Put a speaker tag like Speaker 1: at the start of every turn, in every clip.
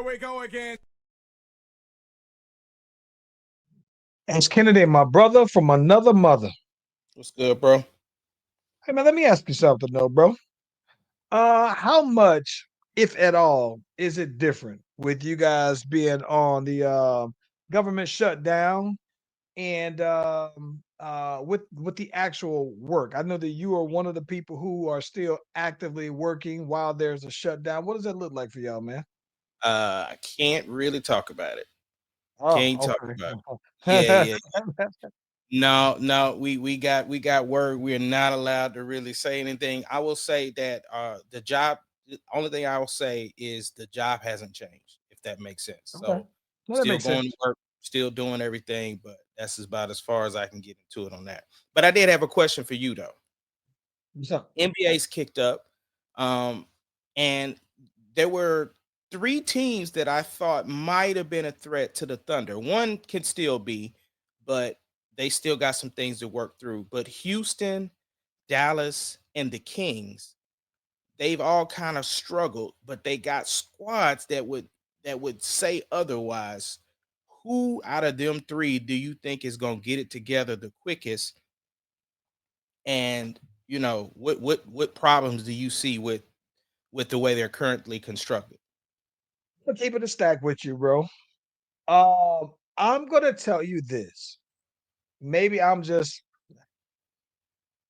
Speaker 1: we go again.
Speaker 2: It's Kennedy, my brother from another mother.
Speaker 3: What's good, bro?
Speaker 2: Hey man, let me ask you something though, bro. How much, if at all, is it different with you guys being on the government shutdown and with the actual work? I know that you are one of the people who are still actively working while there's a shutdown. What does that look like for y'all, man?
Speaker 3: I can't really talk about it. Can't
Speaker 2: Oh,
Speaker 3: talk about it. Yeah,
Speaker 2: okay.
Speaker 3: yeah. No, no, we got word. We're not allowed to really say anything. I will say that the job. The only thing I will say is the job hasn't changed, if that makes sense.
Speaker 2: Okay.
Speaker 3: So
Speaker 2: No, that
Speaker 3: still
Speaker 2: makes
Speaker 3: going to
Speaker 2: sense.
Speaker 3: work, still doing everything, but that's about as far as I can get into it on that. But I did have a question for you though.
Speaker 2: What's up?
Speaker 3: NBA's kicked up, um, and there were three teams that I thought might have been a threat to the Thunder. One can still be, but they still got some things to work through. But Houston, Dallas, and the Kings, they've all kind of struggled, but they got squads that would say otherwise. Who out of them three do you think is going to get it together the quickest? And what problems do you see with the way they're currently constructed?
Speaker 2: I'm gonna keep it a stack with you, bro. I'm gonna tell you this. Maybe I'm just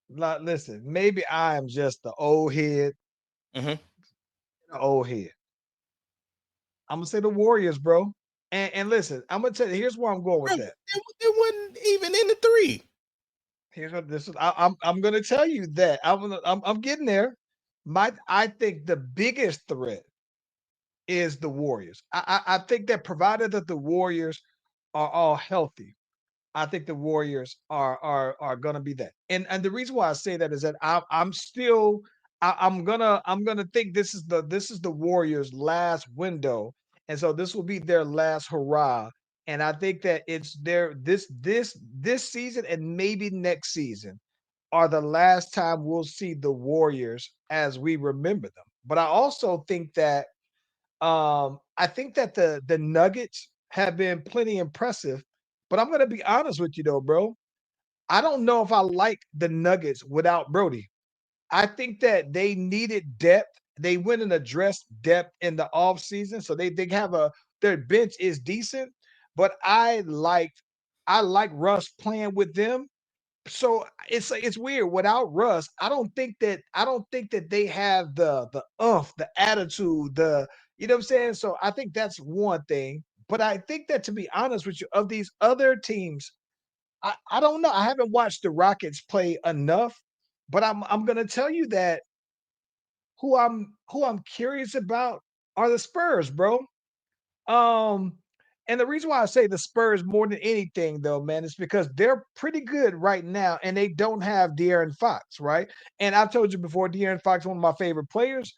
Speaker 2: not listen. Maybe I am just the old head,
Speaker 3: Hmm.
Speaker 2: the old head. I'm gonna say the Warriors, bro. And listen, I'm gonna tell you. Here's where I'm going with
Speaker 3: Bro,
Speaker 2: that.
Speaker 3: they wasn't even in the three.
Speaker 2: Here's what this is. I'm gonna tell you that I'm getting there. I think the biggest threat is the Warriors. I think that provided that the Warriors are all healthy, I think the Warriors are gonna be that. And the reason why I say that is that I'm still I'm gonna think this is the Warriors' last window, and so this will be their last hurrah. And I think that it's their this season and maybe next season are the last time we'll see the Warriors as we remember them. But I also think that I think that the Nuggets have been plenty impressive, but I'm gonna be honest with you though, bro. I don't know if I like the Nuggets without Brody. I think that they needed depth. They went and addressed depth in the offseason. So they have their bench is decent, but I like Russ playing with them. So it's weird. Without Russ, I don't think that they have the the attitude, the you know what I'm saying? So I think that's one thing. But I think that to be honest with you, of these other teams, I don't know. I haven't watched the Rockets play enough, but I'm gonna tell you that who I'm curious about are the Spurs, bro. Um, and the reason why I say the Spurs more than anything, though, man, is because they're pretty good right now, and they don't have De'Aaron Fox, right? And I've told you before, De'Aaron Fox is one of my favorite players,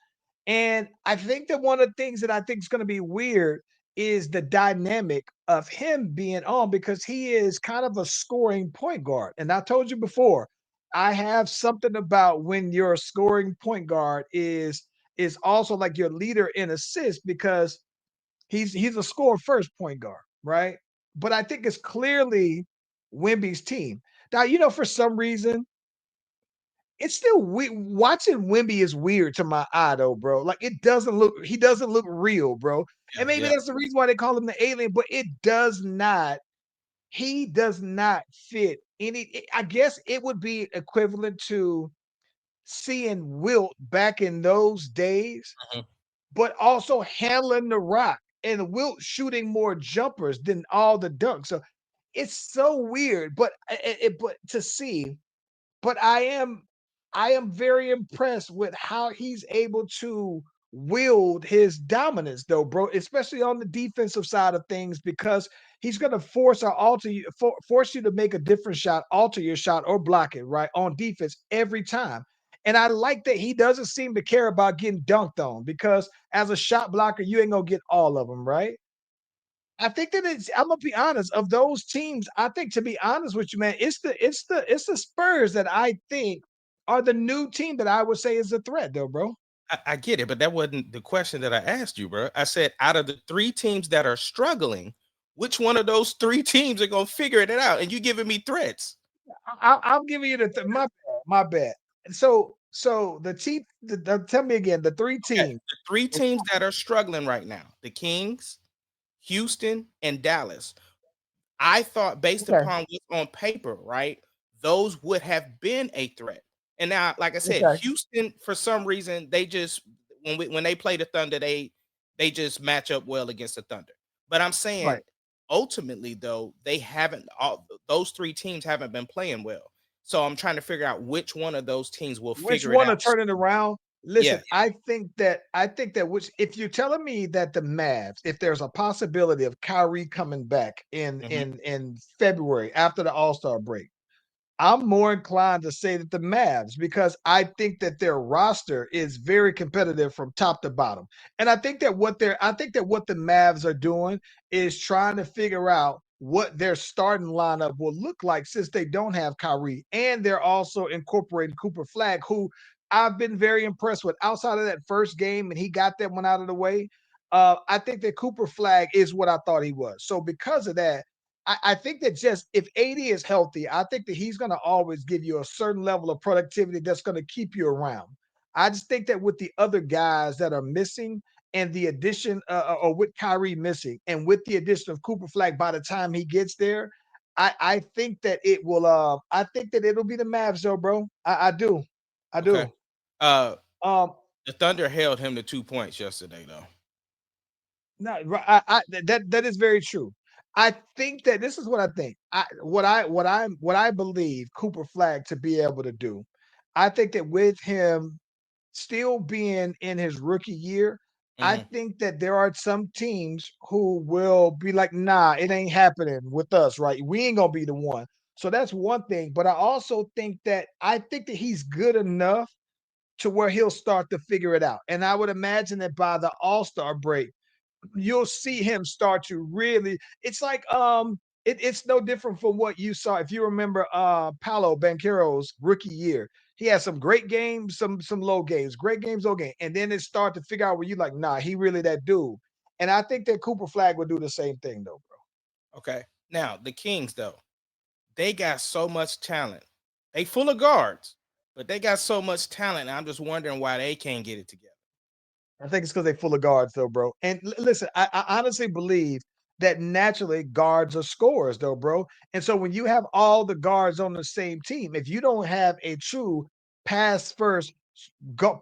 Speaker 2: and I think that one of the things that I think is going to be weird is the dynamic of him being on because he is kind of a scoring point guard. And I told you before, I have something about when your scoring point guard is also like your leader in assists because he's a score first point guard, right? But I think it's clearly Wimby's team. Now, for some reason, it's still watching Wimby is weird to my eye though, bro. Like he doesn't look real, bro.
Speaker 3: Yeah,
Speaker 2: And maybe
Speaker 3: yeah.
Speaker 2: that's the reason why they call him the alien, but he does not fit I guess it would be equivalent to seeing Wilt back in those days
Speaker 3: Mhm.
Speaker 2: but also handling the rock and Wilt shooting more jumpers than all the dunks. So it's so weird, but to see, but I am very impressed with how he's able to wield his dominance though, bro, especially on the defensive side of things because he's going to force you to make a different shot, alter your shot or block it right on defense every time. And I like that he doesn't seem to care about getting dunked on because as a shot blocker, you ain't gonna get all of them, right? I think that I'm gonna be honest. Of those teams, I think to be honest with you, man, it's the Spurs that I think are the new team that I would say is a threat, though, bro.
Speaker 3: I get it, but that wasn't the question that I asked you, bro. I said, out of the 3 teams that are struggling, which one of those 3 teams are gonna figure it out? And you giving me threats.
Speaker 2: I'm giving you my bad, my bad. So the team. Tell me again. The 3
Speaker 3: Okay,
Speaker 2: teams.
Speaker 3: the 3 teams that are struggling right now: the Kings, Houston, and Dallas. I thought, based
Speaker 2: Okay.
Speaker 3: upon what's on paper, right, those would have been a threat. And now, like I said,
Speaker 2: Okay.
Speaker 3: Houston, for some reason, they just when they play the Thunder, they just match up well against the Thunder. But I'm
Speaker 2: Right.
Speaker 3: saying, ultimately, though, they haven't. All those 3 teams haven't been playing well. So I'm trying to figure out which one of those teams will
Speaker 2: Which
Speaker 3: figure it
Speaker 2: one
Speaker 3: out.
Speaker 2: to turn it around?
Speaker 3: Yeah.
Speaker 2: Listen, I think that which if you're telling me that the Mavs, if there's a possibility of Kyrie coming back in
Speaker 3: Mhm.
Speaker 2: in February after the All-Star break, I'm more inclined to say that the Mavs because I think that their roster is very competitive from top to bottom. And I think that what the Mavs are doing is trying to figure out what their starting lineup will look like since they don't have Kyrie. And they're also incorporating Cooper Flag, who I've been very impressed with outside of that first game, and he got that one out of the way. I think that Cooper Flag is what I thought he was. So because of that, I think that just if 80 is healthy, I think that he's going to always give you a certain level of productivity that's going to keep you around. I just think that with the other guys that are missing and the addition, or with Kyrie missing, and with the addition of Cooper Flag by the time he gets there, I think that it will. I think that it'll be the Mavs, though, bro. I do, I
Speaker 3: Okay.
Speaker 2: do.
Speaker 3: Uh,
Speaker 2: Um,
Speaker 3: the Thunder held him to 2 points yesterday, though.
Speaker 2: No, that is very true. I think that this is what I think. What I believe Cooper Flag to be able to do. I think that with him still being in his rookie year, I
Speaker 3: Mhm.
Speaker 2: think that there are some teams who will be like, nah, it ain't happening with us, right? We ain't gonna be the one. So that's one thing. But I think that he's good enough to where he'll start to figure it out. And I would imagine that by the All-Star break you'll see him start to really it's like it's no different from what you saw if you remember Paolo Banchero's rookie year. He had some great games, some low games, great games, low game, and then it start to figure out where you like, nah, he really that dude. And I think that Cooper Flag would do the same thing though, bro.
Speaker 3: Okay. Now, the Kings, though, they got so much talent. They full of guards, but they got so much talent. And I'm just wondering why they can't get it together.
Speaker 2: I think it's because they're full of guards, though, bro. And listen, I honestly believe that naturally guards are scorers, though, bro. And so when you have all the guards on the same team, if you don't have a true pass first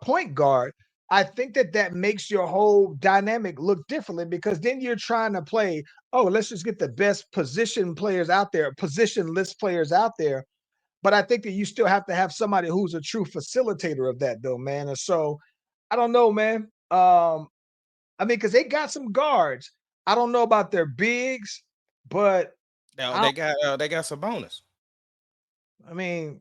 Speaker 2: point guard, I think that that makes your whole dynamic look differently because then you're trying to play, oh, let's just get the best position players out there, positionless players out there. But I think that you still have to have somebody who's a true facilitator of that, though, man. And so I don't know, man. I mean, because they got some guards. I don't know about their bigs, but
Speaker 3: Now
Speaker 2: I,
Speaker 3: they got Sabonis.
Speaker 2: I mean,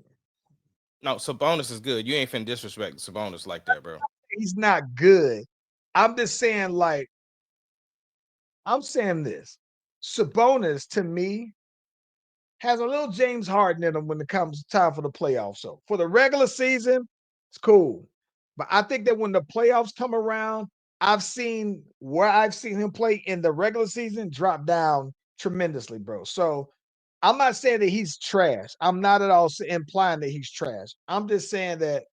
Speaker 3: No, Sabonis is good. You ain't finna disrespect Sabonis like that, bro.
Speaker 2: he's not good. I'm just saying, like, I'm saying this. Sabonis to me has a little James Harden in him when it comes time for the playoffs. So for the regular season, it's cool. But I think that when the playoffs come around, I've seen him play in the regular season drop down tremendously, bro. So I'm not saying that he's trash. I'm not at all implying that he's trash. I'm just saying that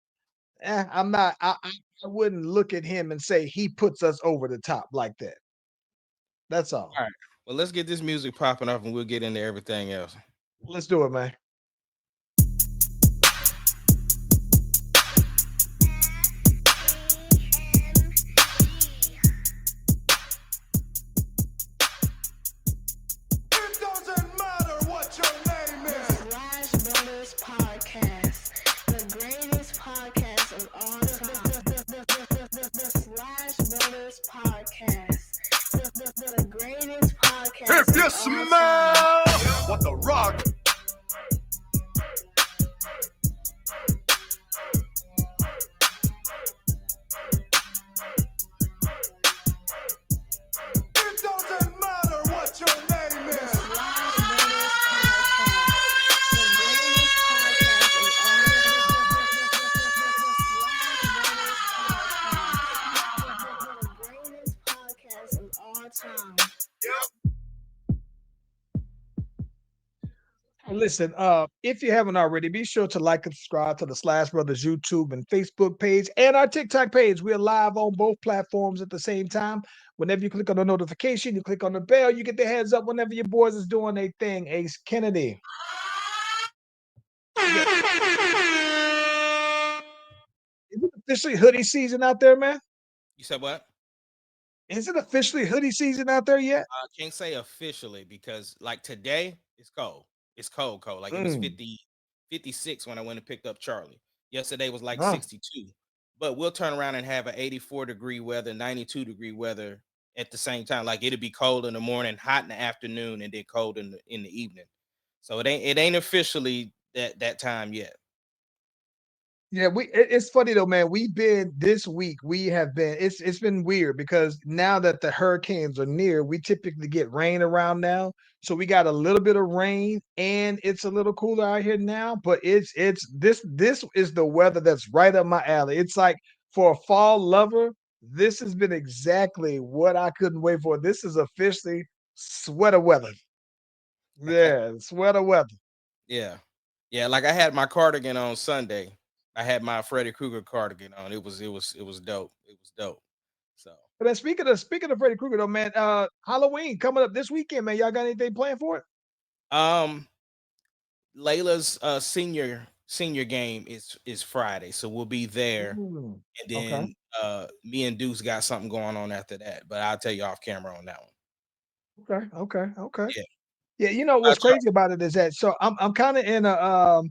Speaker 2: I'm not. I wouldn't look at him and say he puts us over the top like that. That's all.
Speaker 3: All right. Well, let's get this music popping up and we'll get into everything else.
Speaker 2: Let's do it, man.
Speaker 1: It doesn't matter what your name is.
Speaker 4: Slash Brothers Podcast, the greatest podcast of all time. The Slash Brothers Podcast, the greatest podcast.
Speaker 1: If you
Speaker 4: of all time.
Speaker 1: smell what the rock. It doesn't matter what your name is.
Speaker 4: Slash Brothers Podcast, the greatest podcast of all time. The Slash Brothers Podcast.
Speaker 2: Listen, if you haven't already, be sure to like and subscribe to the Slash Brothers YouTube and Facebook page and our TikTok page. We're live on both platforms at the same time. Whenever you click on the notification, you click on the bell, you get the heads up whenever your boys is doing a thing. Ace Kennedy. Yeah, is it officially hoodie season out there, man?
Speaker 3: You said what?
Speaker 2: Is it officially hoodie season out there yet?
Speaker 3: I can't say officially because like today it's cold. It's cold, cold. Like it was
Speaker 2: Mm,
Speaker 3: 56 when I went and picked up Charlie. Yesterday was like
Speaker 2: huh.
Speaker 3: 62. But we'll turn around and have an 84-degree weather, 92-degree weather at the same time. Like it'll be cold in the morning, hot in the afternoon, and then cold in the evening. So it ain't officially that time yet.
Speaker 2: Yeah, it's funny though, man. We've been this week, we have been it's been weird because now that the hurricanes are near, we typically get rain around now. So we got a little bit of rain and it's a little cooler out here now, but it's this is the weather that's right up my alley. It's like for a fall lover, this has been exactly what I couldn't wait for. This is officially sweater weather. Yeah, sweater weather.
Speaker 3: Yeah. Yeah, like I had my cardigan on Sunday. I had my Freddy Krueger cardigan on. It was dope. It was dope. So
Speaker 2: But then speaking of Freddy Krueger though, man, Halloween coming up this weekend, man. Y'all got anything planned for it?
Speaker 3: um Layla's senior game is Friday, so we'll be there,
Speaker 2: Mm,
Speaker 3: and
Speaker 2: okay.
Speaker 3: then me and Deuce got something going on after that. But I'll tell you off camera on that one.
Speaker 2: Okay.
Speaker 3: Yeah.
Speaker 2: Yeah, you know what's
Speaker 3: About y'all?
Speaker 2: crazy about it is that so I'm kind of in a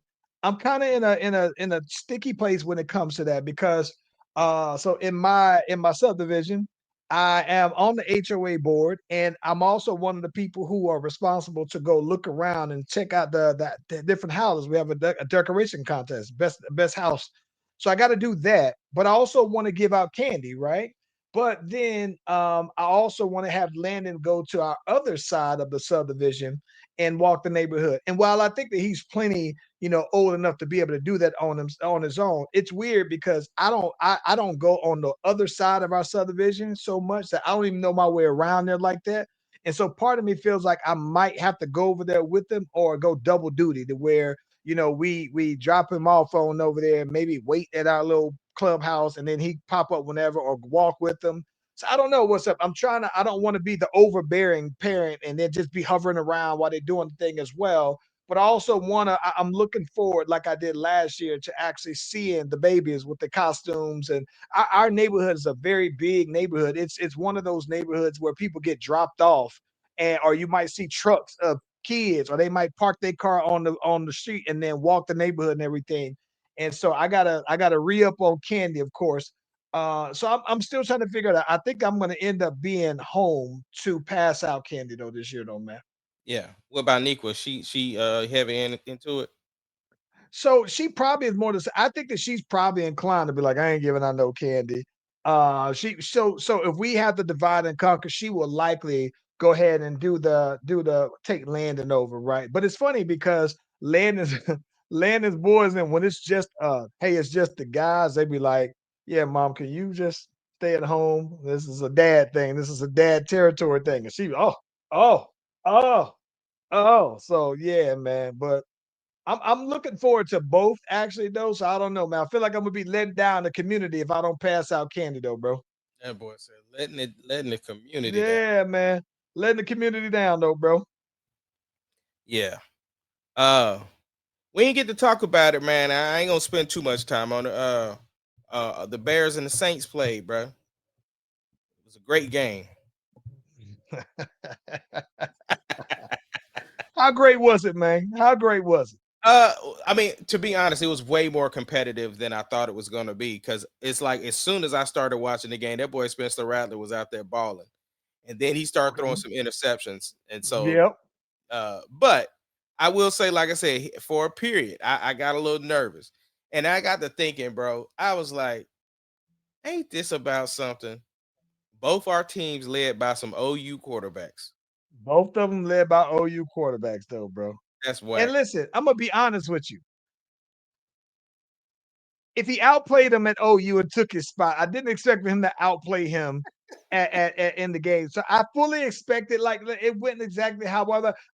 Speaker 2: I'm kind of in a sticky place when it comes to that because so in my subdivision I am on the HOA board and I'm also one of the people who are responsible to go look around and check out the different houses. We have a decoration contest, best house. So I got to do that, but I also want to give out candy, right? But then I also want to have Landon go to our other side of the subdivision and walk the neighborhood. And while I think that he's plenty, old enough to be able to do that on his own, it's weird because I don't go on the other side of our subdivision so much that I don't even know my way around there like that. And so part of me feels like I might have to go over there with him or go double duty to where we drop him off on over there, maybe wait at our little clubhouse, and then he pop up whenever or walk with them. So I don't know what's up. I don't want to be the overbearing parent and then just be hovering around while they're doing the thing as well. But I also I'm looking forward, like I did last year, to actually seeing the babies with the costumes. And our neighborhood is a very big neighborhood. It's one of those neighborhoods where people get dropped off, and or you might see trucks of kids, or they might park their car on the street and then walk the neighborhood and everything. And so I gotta re up on candy, of course. So I'm still trying to figure it out. I think I'm gonna end up being home to pass out candy though this year though, man.
Speaker 3: Yeah. What about Niqua? She heavy into it.
Speaker 2: So she probably is more I think that she's probably inclined to be like, I ain't giving out no candy. So if we have to divide and conquer, she will likely go ahead and do the take Landon over, right? But it's funny because Landon's Landon's boys, and when it's just hey, it's just the guys, they be like, yeah, mom, can you just stay at home? This is a dad thing. This is a dad territory thing. And she, oh, oh, oh. So yeah, man. But I'm looking forward to both actually though. So I don't know, man. I feel like I'm gonna be letting down the community if I don't pass out candy though, bro.
Speaker 3: That boy said letting the community down.
Speaker 2: Yeah, man. Letting the community down though, bro.
Speaker 3: Yeah. Uh we ain't get to talk about it, man. I ain't gonna spend too much time on it. The Bears and the Saints played, bro. It was a great game.
Speaker 2: How great was it, man? How great was it?
Speaker 3: Uh, I mean, to be honest, it was way more competitive than I thought it was going to be because it's like as soon as I started watching the game, that boy Spencer Rattler was out there balling, and then he started throwing
Speaker 2: Okay.
Speaker 3: some interceptions, and so,
Speaker 2: Yep.
Speaker 3: but I will say, like I said, for a period, I got a little nervous, and I got to thinking, bro, I was like, ain't this about something? Both our teams led by some OU quarterbacks.
Speaker 2: Both of them led by OU quarterbacks, though, bro.
Speaker 3: That's
Speaker 2: And
Speaker 3: whack.
Speaker 2: listen, I'm gonna be honest with you. If he outplayed him at OU and took his spot, I didn't expect him to outplay him in the game. So I fully expected, like, it went exactly how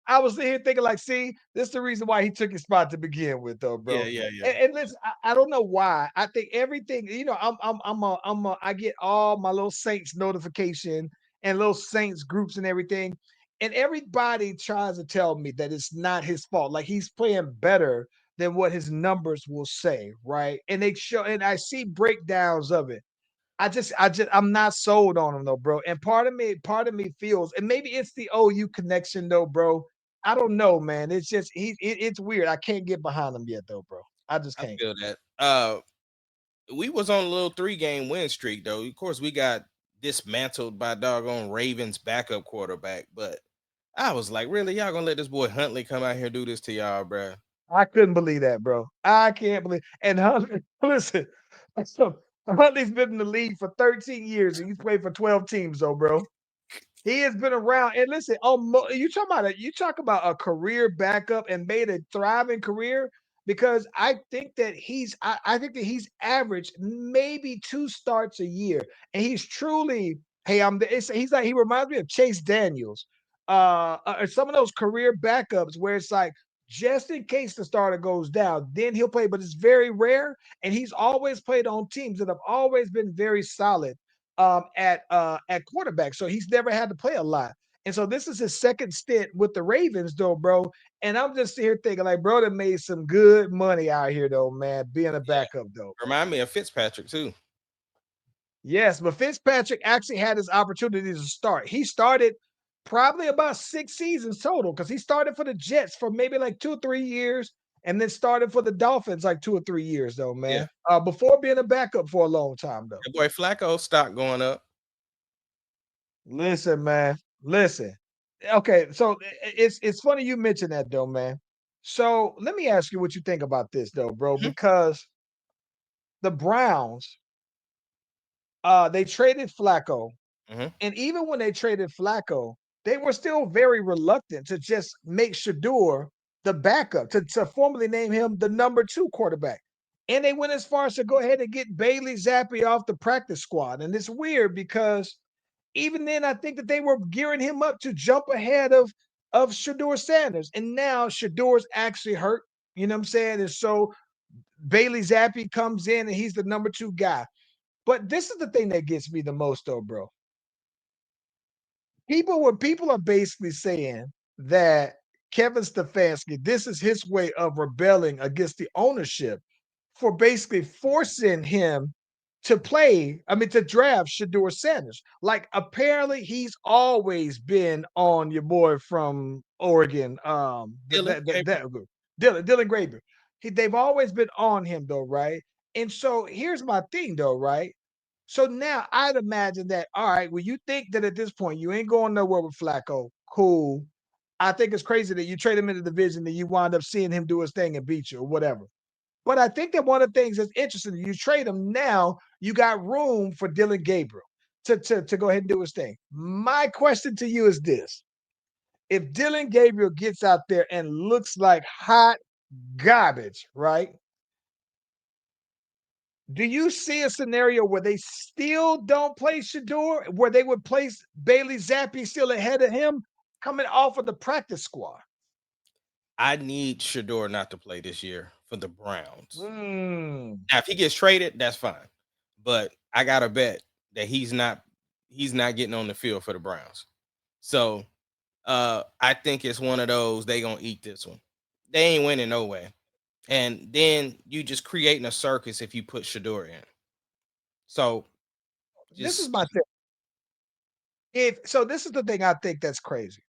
Speaker 2: I was sitting here thinking, like, see, this is the reason why he took his spot to begin with, though,
Speaker 3: Yeah,
Speaker 2: bro.
Speaker 3: yeah, yeah.
Speaker 2: And listen, I don't know why. I think everything, I get all my little Saints notification and little Saints groups and everything. And everybody tries to tell me that it's not his fault. Like he's playing better than what his numbers will say, right? And they show, and I see breakdowns of it. I'm not sold on him though, bro. And part of me feels, and maybe it's the OU connection though, bro. I don't know, man. It's just it's weird. I can't get behind him yet though, bro. I just
Speaker 3: I
Speaker 2: can't.
Speaker 3: feel that. We was on a little 3-game win streak though. Of course, we got dismantled by doggone Ravens backup quarterback, but I was like, really, y'all gonna let this boy Huntley come out here do this to y'all, bruh?
Speaker 2: I couldn't believe that, bro. I can't believe. And Huntley, listen, so Huntley's been in the league for 13 years and he's played for 12 teams, though, bro. He has been around. And listen, you talk about a career backup and made a thriving career because I think that he's averaged maybe 2 starts a year, and he's truly hey he's like he reminds me of Chase Daniels, some of those career backups where it's like just in case the starter goes down, then he'll play, but it's very rare, and he's always played on teams that have always been very solid at quarterback. So he's never had to play a lot. And so this is his second stint with the Ravens, though, bro. And I'm just here thinking, like, bro, that made some good money out here, though, man, being a
Speaker 3: Yeah,
Speaker 2: backup, though.
Speaker 3: remind me of Fitzpatrick too.
Speaker 2: Yes, but Fitzpatrick actually had his opportunity to start. He started probably about 6 seasons total because he started for the Jets for maybe like 2 or 3 years and then started for the Dolphins like 2 or 3 years, though,
Speaker 3: Yeah,
Speaker 2: man. Before being a backup for a long time, though.
Speaker 3: that boy Flacco stock going up.
Speaker 2: Listen, man. Listen. Okay, so it's funny you mentioned that though, man. So let me ask you what you think about this though, bro,
Speaker 3: Mhm,
Speaker 2: because the Browns, they traded Flacco,
Speaker 3: mhm.
Speaker 2: and even when they traded Flacco, they were still very reluctant to just make Shador the backup, to formally name him the number 2 quarterback. And they went as far as to go ahead and get Bailey Zappi off the practice squad. And it's weird because even then, I think that they were gearing him up to jump ahead of Shador Sanders. And now Shador's actually hurt. You know what I'm saying? And so Bailey Zappi comes in and he's the number 2 guy. But this is the thing that gets me the most, though, bro. People are basically saying that Kevin Stefanski, this is his way of rebelling against the ownership for basically forcing him to draft Shador Sanders. Like apparently he's always been on your boy from Oregon,
Speaker 3: Dylan Gabriel.
Speaker 2: Dylan Graber. They've always been on him though, right? And so here's my thing though, right? So now I'd imagine that, all right, well, you think that at this point you ain't going nowhere with Flacco. Cool. I think it's crazy that you trade him in the division and you wind up seeing him do his thing and beat you or whatever. But I think that one of the things that's interesting, you trade him now, you got room for Dylan Gabriel to go ahead and do his thing. My question to you is this. If Dylan Gabriel gets out there and looks like hot garbage, right? Do you see a scenario where they still don't play Shador, where they would place Bailey Zappi still ahead of him coming off of the practice squad?
Speaker 3: I need Shador not to play this year for the Browns.
Speaker 2: Mm.
Speaker 3: Now, if he gets traded, that's fine. But I gotta bet that he's not getting on the field for the Browns. So I think it's one of those they gonna eat this one. They ain't winning no way. And then you just creating a circus if you put Shador in. So
Speaker 2: This is
Speaker 3: just
Speaker 2: my thing. This is the thing I think that's crazy.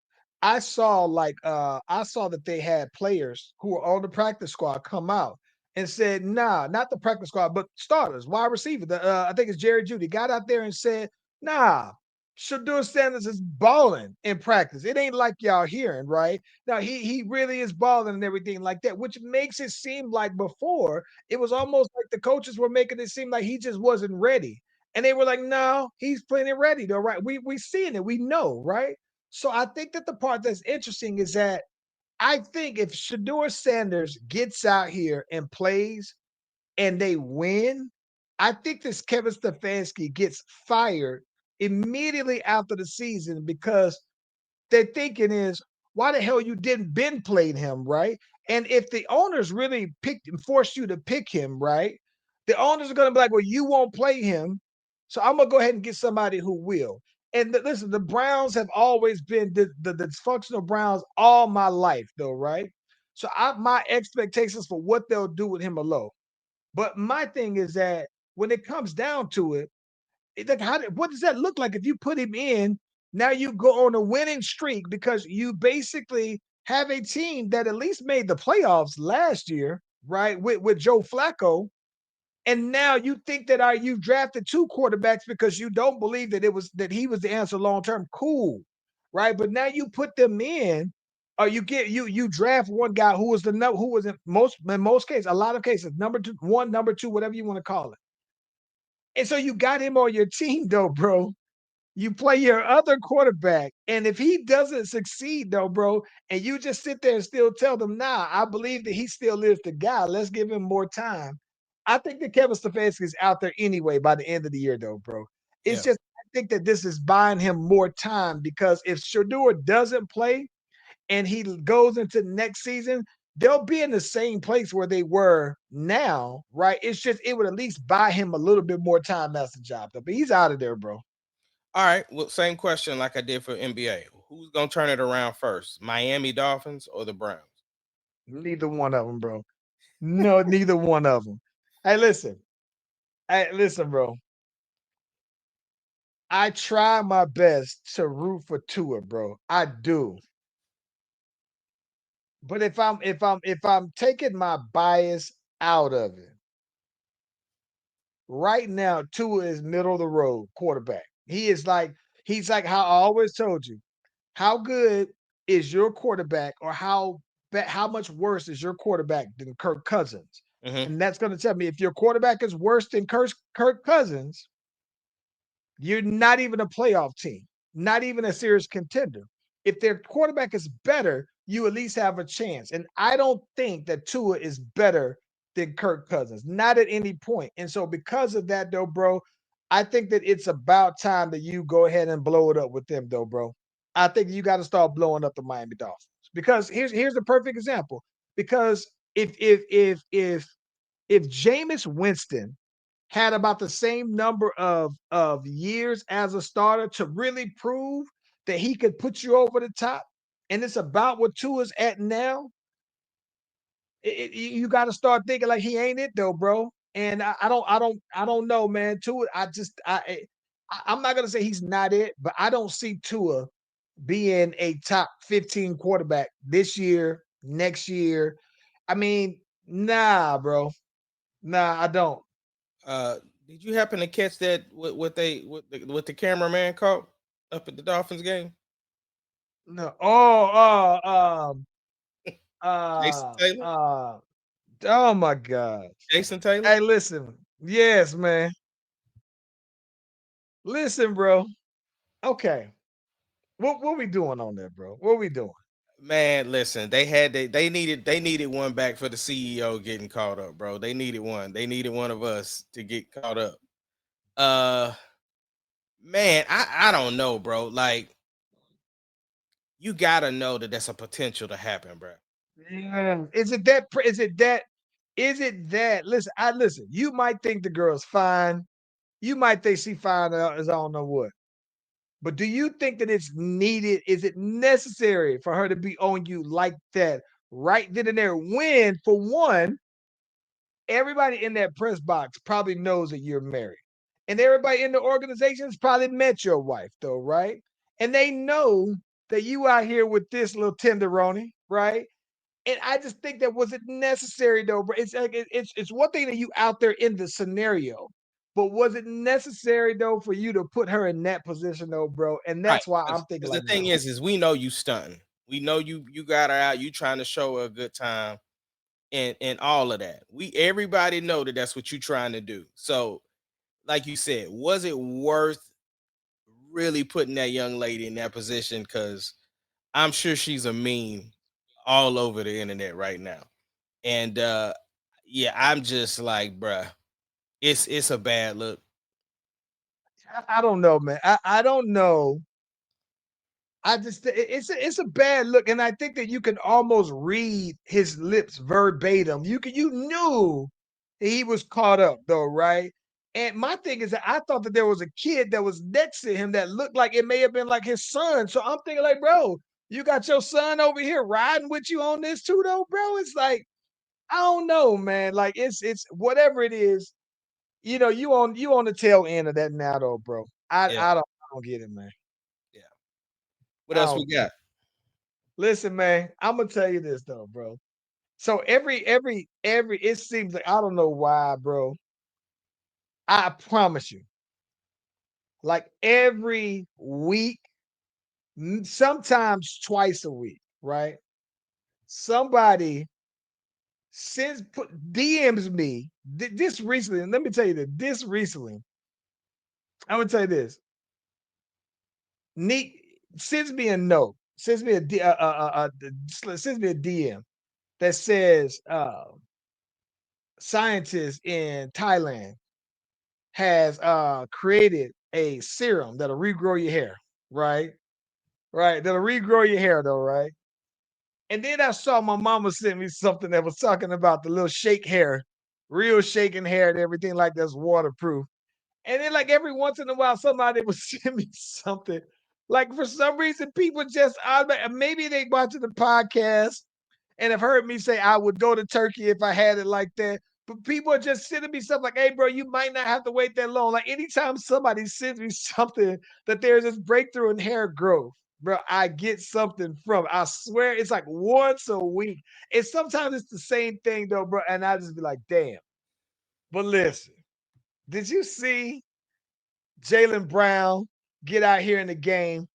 Speaker 2: I saw that they had players who were on the practice squad come out and said, nah, not the practice squad, but starters, wide receiver. I think it's Jerry Judy got out there and said, nah, Shadur Sanders is balling in practice. It ain't like y'all hearing, right? Now he really is balling and everything like that, which makes it seem like before it was almost like the coaches were making it seem like he just wasn't ready. And they were like, no, he's plenty ready though, right? We seeing it, we know, right? So I think that the part that's interesting is that I think if Shador Sanders gets out here and plays and they win, I think this Kevin Stefanski gets fired immediately after the season because their thinking is, why the hell you didn't been played him, right? And if the owners really picked and forced you to pick him, right? The owners are going to be like, well, you won't play him, so I'm gonna go ahead and get somebody who will. And listen, the Browns have always been the dysfunctional Browns all my life, though, right? So my expectations for what they'll do with him are low. But my thing is that when it comes down to it, like what does that look like if you put him in? Now you go on a winning streak because you basically have a team that at least made the playoffs last year, right? With Joe Flacco. And now you think that you drafted two quarterbacks because you don't believe that he was the answer long term. Cool, right? But now you put them in, or you draft one guy who was who was in most cases, a lot of cases, number two, one, number two, whatever you want to call it. And so you got him on your team, though, bro. You play your other quarterback, and if he doesn't succeed, though, bro, and you just sit there and still tell them, nah, I believe that he still is the guy. Let's give him more time. I think that Kevin Stefanski is out there anyway by the end of the year, though, bro. It's
Speaker 3: Yeah.
Speaker 2: just I think that this is buying him more time because if Shador doesn't play and he goes into next season, they'll be in the same place where they were now, right? It's just it would at least buy him a little bit more time as the job, though. But he's out of there, bro.
Speaker 3: All right. Well, same question like I did for NBA. Who's gonna turn it around first? Miami Dolphins or the Browns?
Speaker 2: Neither one of them, bro. No, neither one of them. Hey, listen. Hey, listen, bro. I try my best to root for Tua, bro. I do. But if I'm taking my bias out of it, right now, Tua is middle of the road quarterback. He's like how I always told you. How good is your quarterback, or how much worse is your quarterback than Kirk Cousins?
Speaker 3: Mm-hmm.
Speaker 2: And that's going to tell me if your quarterback is worse than Kirk Cousins, you're not even a playoff team, not even a serious contender. If their quarterback is better, you at least have a chance. And I don't think that Tua is better than Kirk Cousins, not at any point. And so, because of that, though, bro, I think that it's about time that you go ahead and blow it up with them, though, bro. I think you got to start blowing up the Miami Dolphins because here's the perfect example. Because if Jameis Winston had about the same number of years as a starter to really prove that he could put you over the top, and it's about what Tua's at now, you got to start thinking like he ain't it though, bro. And I don't know, man. Tua, I'm not gonna say he's not it, but I don't see Tua being a top 15 quarterback this year, next year. I mean, nah, bro. Nah, I don't.
Speaker 3: Uh, did you happen to catch that what the cameraman caught up at the Dolphins game?
Speaker 2: No. Oh,
Speaker 3: Jason Taylor?
Speaker 2: uh, oh my God.
Speaker 3: Jason Taylor?
Speaker 2: Hey, listen. Yes, man. Listen, bro. Okay. What we doing on that, bro? What we doing?
Speaker 3: Man, listen, they needed one back for the CEO getting caught up, bro. They needed one. They needed one of us to get caught up. Uh man, I don't know, bro. Like you gotta know that that's a potential to happen, bro.
Speaker 2: Yeah. Is it that? Listen, you might think the girl's fine. You might think she fine as I don't know what. But do you think that it's needed? Is it necessary for her to be on you like that right then and there? When, for one, everybody in that press box probably knows that you're married. And everybody in the organization's probably met your wife, though, right? And they know that you out here with this little tenderoni, right? And I just think that was it necessary though, bro. It's like it's one thing that you out there in the scenario, but was it necessary though for you to put her in that position though, bro? And
Speaker 3: Right.
Speaker 2: that's why I'm thinking
Speaker 3: Because the
Speaker 2: like,
Speaker 3: thing
Speaker 2: no.
Speaker 3: is we know you stunting. We know you got her out, you trying to show her a good time and all of that. We everybody know that that's what you trying to do. So, like you said, was it worth really putting that young lady in that position? Because I'm sure she's a meme all over the internet right now. And yeah, I'm just like, bruh, it's a bad look.
Speaker 2: I don't know, man. I don't know. I just it's a bad look, and I think that you can almost read his lips verbatim. You knew he was caught up though, right? And my thing is that I thought that there was a kid that was next to him that looked like it may have been like his son. So I'm thinking like, bro, you got your son over here riding with you on this too, though, bro. It's like I don't know, man. Like it's whatever it is. You on the tail end of that now, though, bro.
Speaker 3: Yeah,
Speaker 2: I don't get it, man.
Speaker 3: yeah. What
Speaker 2: I
Speaker 3: else we
Speaker 2: don't
Speaker 3: got?
Speaker 2: listen, man. I'm gonna tell you this though, bro. So every it seems like I don't know why, bro. I promise you, like every week, sometimes twice a week, right? Somebody sends put DMs me this recently, and let me tell you this recently. I'm gonna tell you this. Neat sends me a note, sends me a sends me a DM that says scientists in Thailand has created a serum that'll regrow your hair, right? Right. That'll regrow your hair though, right? And then I saw my mama sent me something that was talking about the little shake hair, real shaking hair and everything like that's waterproof. And then like every once in a while, somebody would send me something. Like for some reason, people just maybe they watching the podcast and have heard me say I would go to Turkey if I had it like that. But people are just sending me stuff like, hey, bro, you might not have to wait that long. Like anytime somebody sends me something that there's this breakthrough in hair growth, bro, I get something from it. I swear it's like once a week. And sometimes it's the same thing though, bro. And I just be like, damn. But listen, did you see Jaylen Brown get out here in the game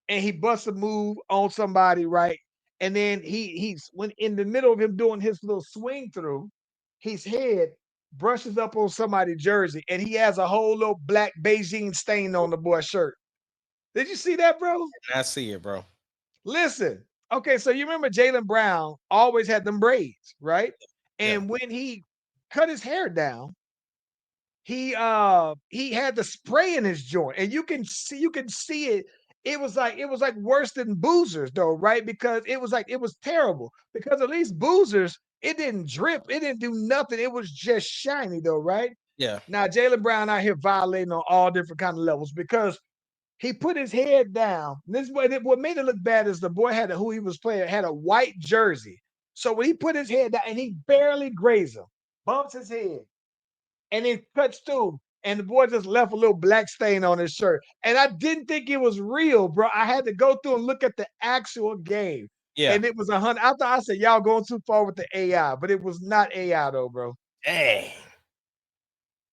Speaker 2: and he busts a move on somebody, right? And then he's when in the middle of him doing his little swing through, his head brushes up on somebody's jersey and he has a whole little black Beijing stain on the boy's shirt. Did you see that, bro?
Speaker 3: I see it, bro.
Speaker 2: Listen. Okay, so you remember Jaylen Brown always had them braids, right?
Speaker 3: Yeah,
Speaker 2: And when he cut his hair down, he had the spray in his joint and you can see it. It was like worse than boozers though, right? Because it was terrible because at least boozers it didn't drip, it didn't do nothing, it was just shiny though, right?
Speaker 3: yeah,
Speaker 2: Now Jaylen Brown out here violating on all different kind of levels because he put his head down. This what made it look bad is the boy who he was playing had a white jersey. So when he put his head down and he barely grazed him, bumps his head, and then cuts through, and the boy just left a little black stain on his shirt. And I didn't think it was real, bro. I had to go through and look at the actual game,
Speaker 3: yeah.
Speaker 2: and it was 100. I said y'all going too far with the AI, but it was not AI though, bro.
Speaker 3: Dang.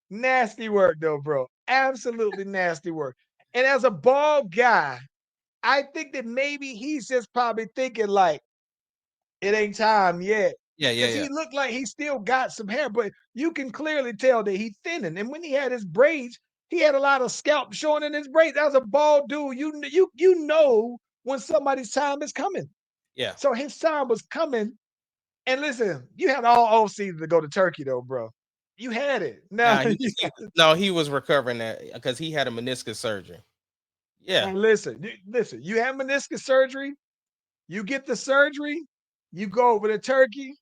Speaker 2: Nasty work though, bro. Absolutely nasty work. And as a bald guy, I think that maybe he's just probably thinking like it ain't time yet.
Speaker 3: Yeah, yeah,
Speaker 2: Because
Speaker 3: yeah,
Speaker 2: he looked like he still got some hair, but you can clearly tell that he's thinning. And when he had his braids, he had a lot of scalp showing in his braids. That was a bald dude. You know when somebody's time is coming.
Speaker 3: yeah.
Speaker 2: So his time was coming. And listen, you had all off season to go to Turkey though, bro. You had it. Now
Speaker 3: Nah, no, he was recovering that because he had a meniscus surgery. Yeah,
Speaker 2: and listen, you have meniscus surgery, you get the surgery, you go over to Turkey,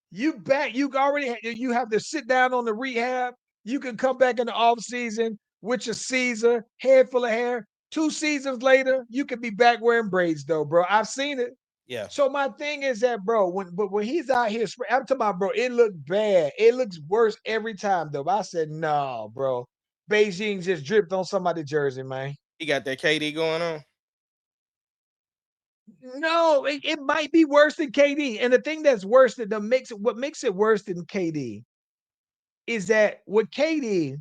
Speaker 2: you have to sit down on the rehab. You can come back in the off season with your Caesar, head full of hair. 2 seasons later, you can be back wearing braids though, bro. I've seen it.
Speaker 3: yeah,
Speaker 2: So my thing is that, bro, when he's out here, I'm talking about, bro, it looked bad. It looks worse every time though. But I said, no, bro. Beijing just dripped on somebody's jersey, man.
Speaker 3: he got that KD going on.
Speaker 2: No, it might be worse than KD. And the thing that's worse than what makes it worse than KD is that with KD,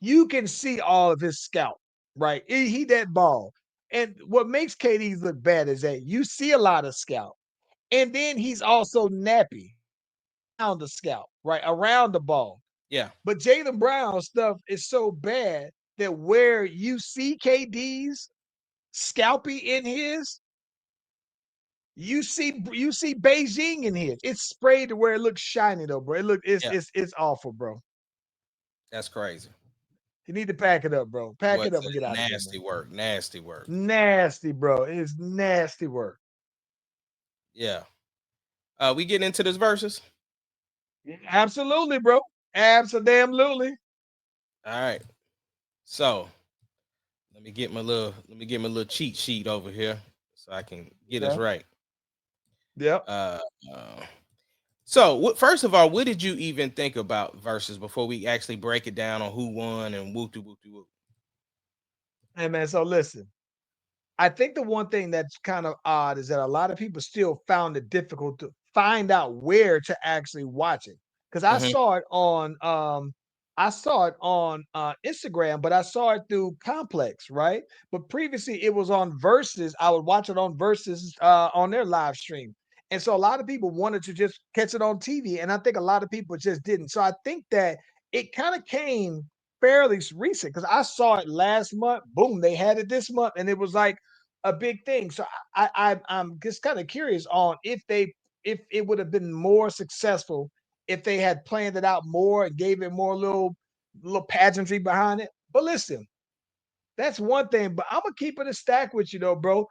Speaker 2: you can see all of his scalp, right? He that ball. And what makes KD look bad is that you see a lot of scalp. And then he's also nappy around the scalp, right? Around the ball.
Speaker 3: Yeah,
Speaker 2: But Jaylen Brown stuff is so bad that where you see KD's scalpy in his, you see Beijing in his. It's sprayed to where it looks shiny though, bro. It's
Speaker 3: yeah.
Speaker 2: it's awful, bro.
Speaker 3: That's crazy.
Speaker 2: You need to pack it up, bro. Pack it
Speaker 3: Was
Speaker 2: up and get out of here,
Speaker 3: nasty
Speaker 2: man.
Speaker 3: work. Nasty work.
Speaker 2: Nasty, bro. It's nasty work.
Speaker 3: Yeah. We getting into this verses.
Speaker 2: Yeah, absolutely, bro. Absolutely.
Speaker 3: All right. So let me get my little cheat sheet over here so I can get us
Speaker 2: Yeah.
Speaker 3: right.
Speaker 2: Yep.
Speaker 3: Uh, so first of all, what did you even think about verses before we actually break it down on who won and woo woo woo?
Speaker 2: Hey man, so listen. I think the one thing that's kind of odd is that a lot of people still found it difficult to find out where to actually watch it. Because
Speaker 3: Mm-hmm.
Speaker 2: I saw it on Instagram, but I saw it through Complex, right? But previously it was on Versus. I would watch it on Versus on their live stream. And so a lot of people wanted to just catch it on TV. And I think a lot of people just didn't. So I think that it kind of came fairly recent because I saw it last month. Boom, they had it this month, and it was like a big thing. So I'm just kind of curious on if it would have been more successful if they had planned it out more and gave it more little pageantry behind it. But listen, that's one thing. But I'm gonna keep it a stack with you though, bro.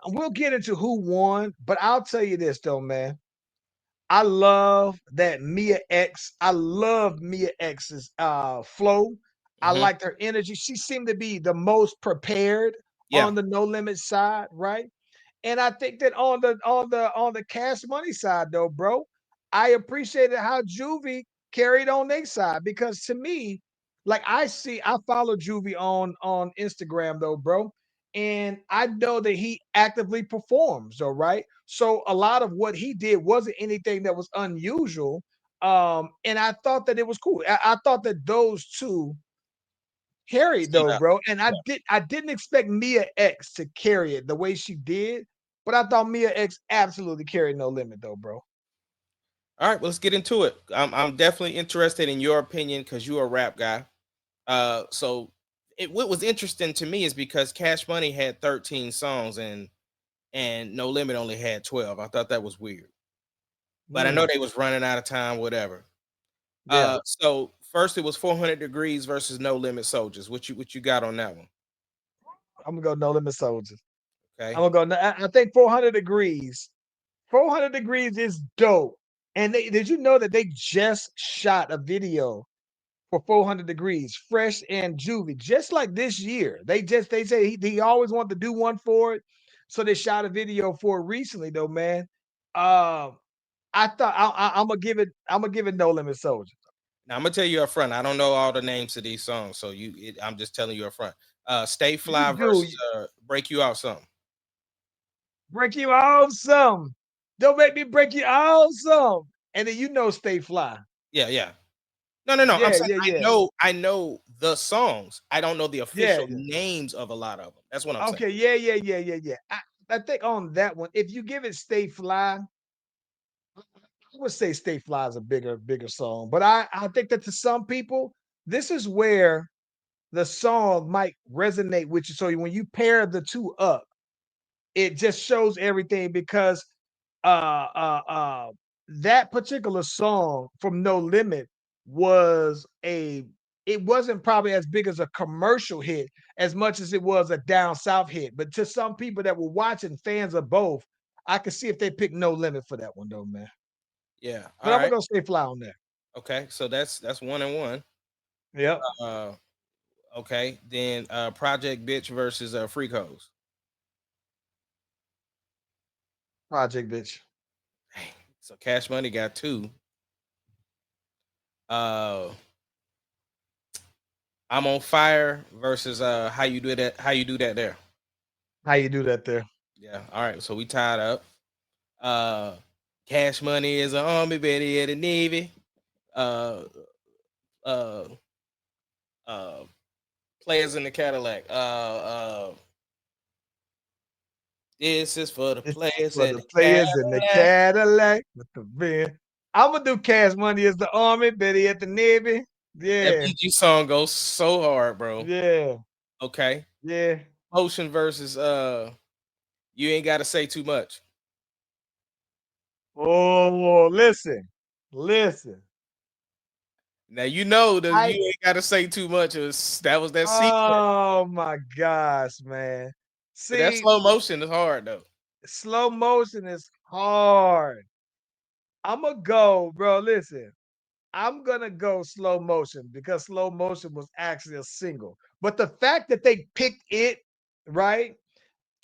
Speaker 2: We'll get into who won, but I'll tell you this though, man. I love that Mia X. I love Mia X's flow. I
Speaker 3: Mm-hmm.
Speaker 2: liked her energy. She seemed to be the most prepared
Speaker 3: Yeah.
Speaker 2: on the no limit side, right? And I think that on the Cash Money side, though, bro, I appreciated how Juvie carried on their side because to me, like I follow Juvie on Instagram though, bro, and I know that he actively performs, though, right? So a lot of what he did wasn't anything that was unusual. And I thought that it was cool. I thought that those two carried
Speaker 3: Stood
Speaker 2: though,
Speaker 3: up.
Speaker 2: bro. And
Speaker 3: Yeah.
Speaker 2: I didn't expect Mia X to carry it the way she did, but I thought Mia X absolutely carried No Limit though, bro.
Speaker 3: All right, well, let's get into it. I'm definitely interested in your opinion because you're a rap guy. So what was interesting to me is because Cash Money had 13 songs and No Limit only had 12. I thought that was weird, but I know
Speaker 2: Mm,
Speaker 3: they was running out of time, whatever.
Speaker 2: yeah,
Speaker 3: So first it was 400 Degrees versus No Limit Soldiers. What you got on that one?
Speaker 2: I'm gonna go No Limit Soldier.
Speaker 3: Okay.
Speaker 2: I'm gonna go. I think 400 degrees. 400 degrees is dope. And did you know that they just shot a video for 400 degrees, fresh and juvie, just like this year. They say he always wanted to do one for it, so they shot a video for it recently, though, man. Um, I thought I'm gonna give it No Limit Soldier.
Speaker 3: Now I'm gonna tell you up front. I don't know all the names of these songs, so I'm just telling you up front. Stay
Speaker 2: You
Speaker 3: Fly
Speaker 2: do
Speaker 3: versus Break You Out Something.
Speaker 2: break you off some. Don't make me break you off some. And then Stay Fly.
Speaker 3: Yeah, yeah. No. I'm
Speaker 2: Yeah,
Speaker 3: saying
Speaker 2: yeah, yeah,
Speaker 3: I know the songs. I don't know the
Speaker 2: yeah,
Speaker 3: official
Speaker 2: yeah.
Speaker 3: names of a lot of them. That's what I'm saying.
Speaker 2: Okay, yeah. I think on that one, if you give it Stay Fly, I would say Stay Fly is a bigger song. But I think that to some people, this is where the song might resonate with you. So when you pair the two up, it just shows everything because uh uh uh that particular song from No Limit was a it wasn't probably as big as a commercial hit as much as it was a down south hit. But to some people that were watching, fans of both, I could see if they picked No Limit for that one though, man.
Speaker 3: Yeah.
Speaker 2: But
Speaker 3: All
Speaker 2: I'm gonna
Speaker 3: right.
Speaker 2: go Stay Fly on that.
Speaker 3: Okay. So that's 1-1.
Speaker 2: Yep.
Speaker 3: Uh okay. Then Project Bitch versus Freak Hoes.
Speaker 2: Project bitch.
Speaker 3: Dang. So Cash Money got two. Uh I'm on Fire versus how you do that there.
Speaker 2: How you do that there?
Speaker 3: Yeah. All right. So we tied up. Uh Cash Money is an army, Betty at the Navy. Uh uh uh Players in the Cadillac. This is for the
Speaker 2: It's
Speaker 3: players
Speaker 2: for
Speaker 3: in
Speaker 2: the
Speaker 3: the
Speaker 2: players in the
Speaker 3: Cadillac.
Speaker 2: Cadillac with the van. I'm gonna do Cash Money as the Army, Betty at the Navy.
Speaker 3: That
Speaker 2: Yeah,
Speaker 3: BG song goes so hard, bro.
Speaker 2: yeah,
Speaker 3: Okay.
Speaker 2: yeah.
Speaker 3: Motion versus you ain't gotta say too much.
Speaker 2: Oh, listen, listen.
Speaker 3: Now you know that
Speaker 2: I-
Speaker 3: you ain't got to say too much. That was that sequence.
Speaker 2: Oh my gosh, man.
Speaker 3: But that
Speaker 2: See,
Speaker 3: slow motion is hard though.
Speaker 2: slow motion is hard. I'm gonna go, bro. Listen, I'm gonna go slow motion because slow motion was actually a single. But the fact that they picked it, right,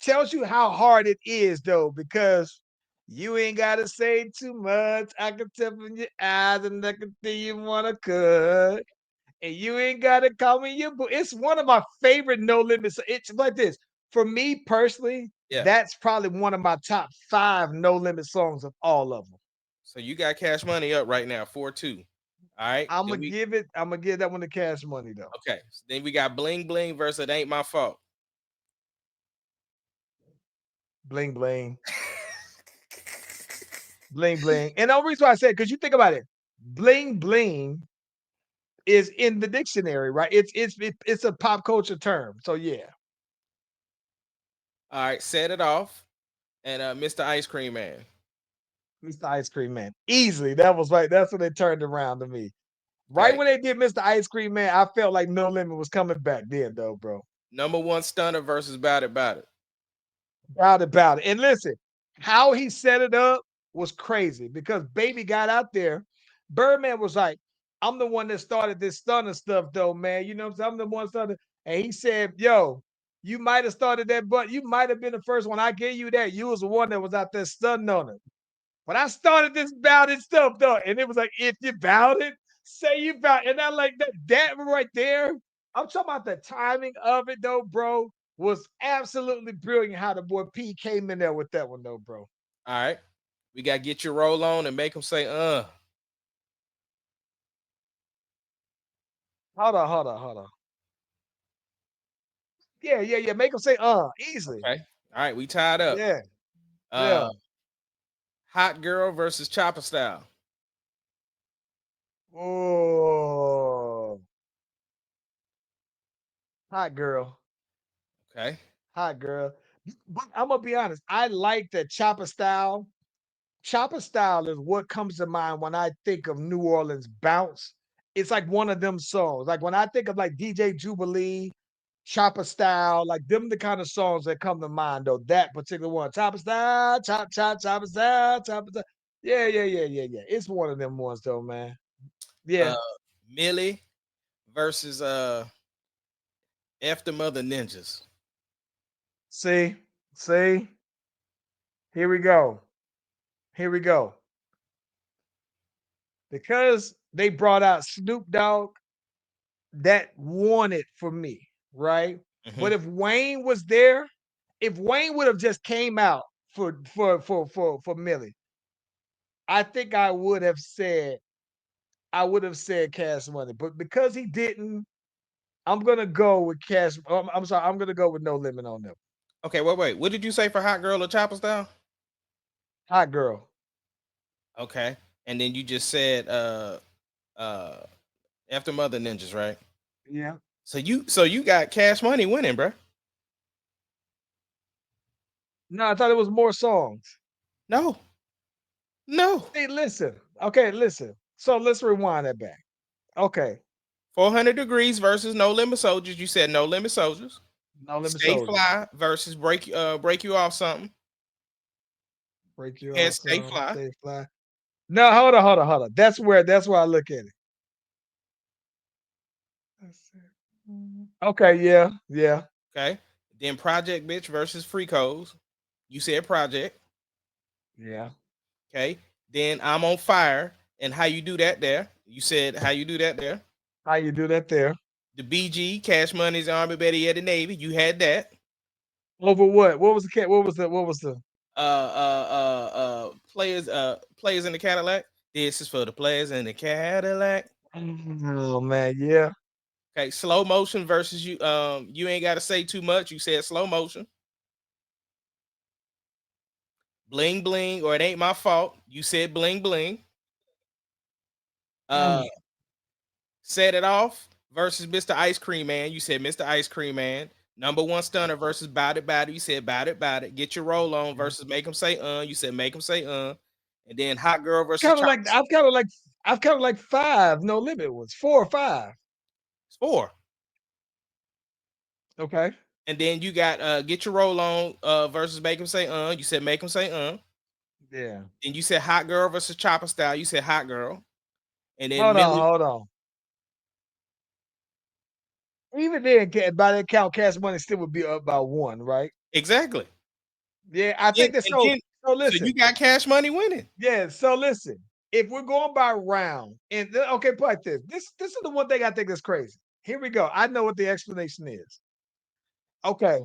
Speaker 2: tells you how hard it is, though, because you ain't gotta say too much. I can tell from your eyes, and I can tell you wanna cut. And you ain't gotta call me your boo. It's one of my favorite No Limits. It's like this. For me personally,
Speaker 3: Yeah.
Speaker 2: that's probably one of my top 5 No Limit songs of all of them.
Speaker 3: So you got Cash Money up right now, 4-2. All right.
Speaker 2: I'm gonna give that one to Cash Money though.
Speaker 3: Okay. So then we got Bling Bling versus It Ain't My Fault.
Speaker 2: Bling bling. Bling bling. And the only reason why I said because you think about it, bling bling is in the dictionary, right? It's a pop culture term. So yeah.
Speaker 3: All right. Set It Off and Mr. Ice Cream Man.
Speaker 2: Mr. Ice Cream Man. Easily. That was right. That's when they turned around to me. Right
Speaker 3: Okay.
Speaker 2: when they did Mr. Ice Cream Man, I felt like No Limit was coming back then, though, bro.
Speaker 3: Number one stunner versus Bout It Bout It.
Speaker 2: About it. And listen, how he set it up was crazy because Baby got out there. Birdman was like, I'm the one that started this stunner stuff, though, man. You know what I'm saying? I'm the one started. And he said, yo, you might have started that, but you might have been the first one. I gave you that. You was the one that was out there stunning on it. When I started this bout it stuff, though, and it was like, if you bout it, say you bout it. And I like that right there. I'm talking about the timing of it, though, bro, was absolutely brilliant how the boy P came in there with that one, though, bro.
Speaker 3: All right. We got Get Your Roll On and Make Them Say,
Speaker 2: Hold on. Yeah. Make him say, easily.
Speaker 3: Okay. All right. We tied up.
Speaker 2: Yeah.
Speaker 3: Uh, Hot Girl versus Chopper Style.
Speaker 2: Oh. Hot girl.
Speaker 3: Okay.
Speaker 2: Hot girl. But I'm gonna be honest. I like the chopper style. Chopper style is what comes to mind when I think of New Orleans bounce. It's like one of them songs. Like when I think of like DJ Jubilee, Chopper style, like them the kind of songs that come to mind though. That particular one. Chopper style, chopper style, chopper style. Yeah. It's one of them ones though, man. Yeah.
Speaker 3: Millie versus F the Mother Ninjas.
Speaker 2: See, here we go. Because they brought out Snoop Dogg, that won it for me, right? But if Wayne was there, if Wayne would have just came out for Millie, I think I would have said Cash Money. But because he didn't, I'm gonna go with Cash. I'm sorry, I'm gonna go with No Limit on them.
Speaker 3: Okay, wait. What did you say for Hot Girl or Chopper Style?
Speaker 2: Hot girl.
Speaker 3: Okay. And then you just said After Mother Ninjas, right?
Speaker 2: Yeah.
Speaker 3: So you got Cash Money winning, bro.
Speaker 2: No, I thought it was more songs.
Speaker 3: No.
Speaker 2: Hey, listen. Okay, listen. So let's rewind that back. Okay.
Speaker 3: 400 Degrees versus No Limit Soldiers. You said No Limit Soldiers.
Speaker 2: No Limit
Speaker 3: Stay
Speaker 2: Soldier.
Speaker 3: Fly versus Break You Off Something.
Speaker 2: Break you
Speaker 3: And
Speaker 2: off.
Speaker 3: Stay Fly.
Speaker 2: Stay fly. No, hold on. That's where I look at it. Okay, yeah.
Speaker 3: Okay. Then Project Bitch versus Free Codes. You said Project.
Speaker 2: Yeah.
Speaker 3: Okay. Then I'm on Fire and How You Do That There. You said How You Do That There.
Speaker 2: How you do that there?
Speaker 3: The BG, Cash Money's Army, Betty at the Navy. You had that.
Speaker 2: Over what? What was the
Speaker 3: Players in the Cadillac. This is for the players in the Cadillac.
Speaker 2: Oh man, yeah.
Speaker 3: Okay, Slow Motion versus you. You ain't got to say too much. You said Slow Motion. Bling Bling or It Ain't My Fault. You said Bling Bling. Set It Off versus Mr. Ice Cream Man. You said Mr. Ice Cream Man. Number one stunner versus Bout It. You said Bout It. Get Your Roll On versus Make Them Say You said Make Them Say And then Hot Girl versus
Speaker 2: I I've counted like 5 No Limit ones, 4 or 5.
Speaker 3: It's 4.
Speaker 2: Okay.
Speaker 3: And then you got Get Your Roll On versus Make 'Em Say You said Make 'Em Say
Speaker 2: Yeah.
Speaker 3: And you said Hot Girl versus Chopper Style. You said Hot Girl. And then
Speaker 2: Hold on,
Speaker 3: Millie.
Speaker 2: hold on. Even then, by that count, Cash Money still would be up by 1, right?
Speaker 3: Exactly.
Speaker 2: Yeah, I think that's
Speaker 3: And
Speaker 2: so.
Speaker 3: then
Speaker 2: So
Speaker 3: so
Speaker 2: listen,
Speaker 3: you got Cash Money winning.
Speaker 2: yeah. So listen, if we're going by round, and okay, put like this. This is the one thing I think is crazy. Here we go. I know what the explanation is. Okay,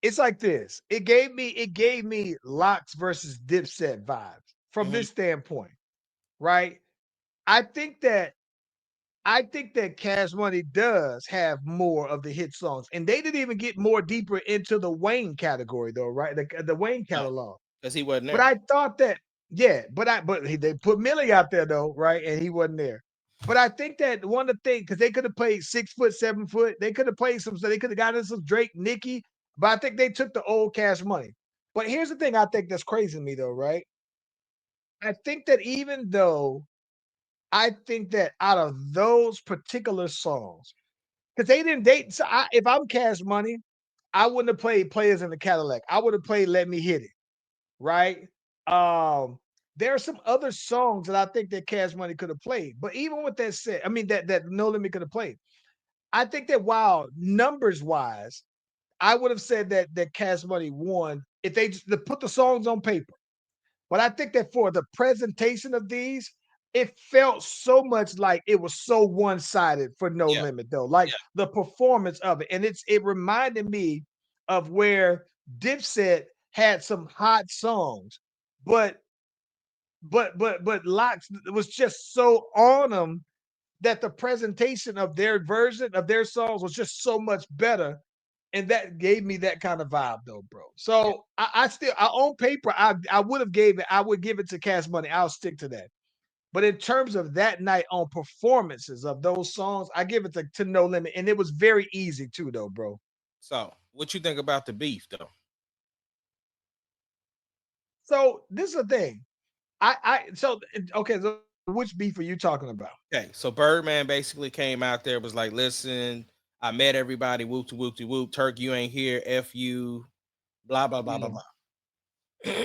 Speaker 2: it's like this. It gave me Locks versus Dipset vibes from
Speaker 3: Mhm.
Speaker 2: this standpoint, right? I think that I think that Cash Money does have more of the hit songs, and they didn't even get more deeper into the Wayne category though, right? The Wayne
Speaker 3: No,
Speaker 2: catalog.
Speaker 3: because he wasn't
Speaker 2: But
Speaker 3: there.
Speaker 2: I thought that, yeah, they put Millie out there though, right? And he wasn't there. But I think that one of the things, because they could have played 6 foot, 7 foot, they could have played some, so they could have gotten some Drake, Nicki, but I think they took the old Cash Money. But here's the thing I think that's crazy to me though, right? I think that even though I think that out of those particular songs, because they didn't date, so if I'm Cash Money, I wouldn't have played Players in the Cadillac. I would have played Let Me Hit It, right? Um, there are some other songs that I think that Cash Money could have played. But even with that said, I mean that No Limit could have played. I think that while numbers wise, I would have said that Cash Money won if they just to put the songs on paper. But I think that for the presentation of these, it felt so much like it was so one-sided for No
Speaker 3: Yeah,
Speaker 2: Limit, though. Like
Speaker 3: yeah.
Speaker 2: the performance of it. And it reminded me of where Dipset had some hot songs, but but Locks was just so on them that the presentation of their version of their songs was just so much better. And that gave me that kind of vibe though, bro.
Speaker 3: Yeah.
Speaker 2: So I still on paper, I would have gave it, I would give it to Cash Money. I'll stick to that. But in terms of that night on performances of those songs, I give it to No Limit. And it was very easy too, though, bro.
Speaker 3: So what you think about the beef though?
Speaker 2: So this is the thing. So okay, so which beef are you talking about?
Speaker 3: Okay, so Birdman basically came out there, was like, listen, I met everybody, whoop to whoop to whoop. Turk, you ain't here, F you, blah, blah, blah, blah,
Speaker 2: Mm.
Speaker 3: blah.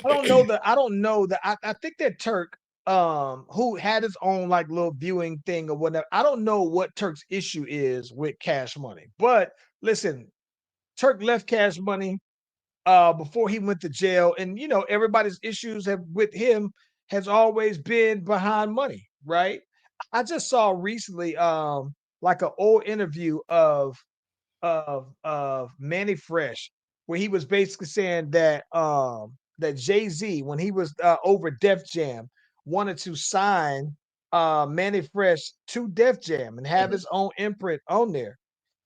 Speaker 2: I don't know that I think that Turk who had his own like little viewing thing or whatever. I don't know what Turk's issue is with Cash Money. But listen, Turk left Cash Money before he went to jail, and you know everybody's issues have with him has always been behind money, right? I just saw recently like an old interview of Manny Fresh, where he was basically saying that Jay-Z, when he was over Def Jam, wanted to sign Manny Fresh to Def Jam and have
Speaker 3: Mhm.
Speaker 2: his own imprint on there.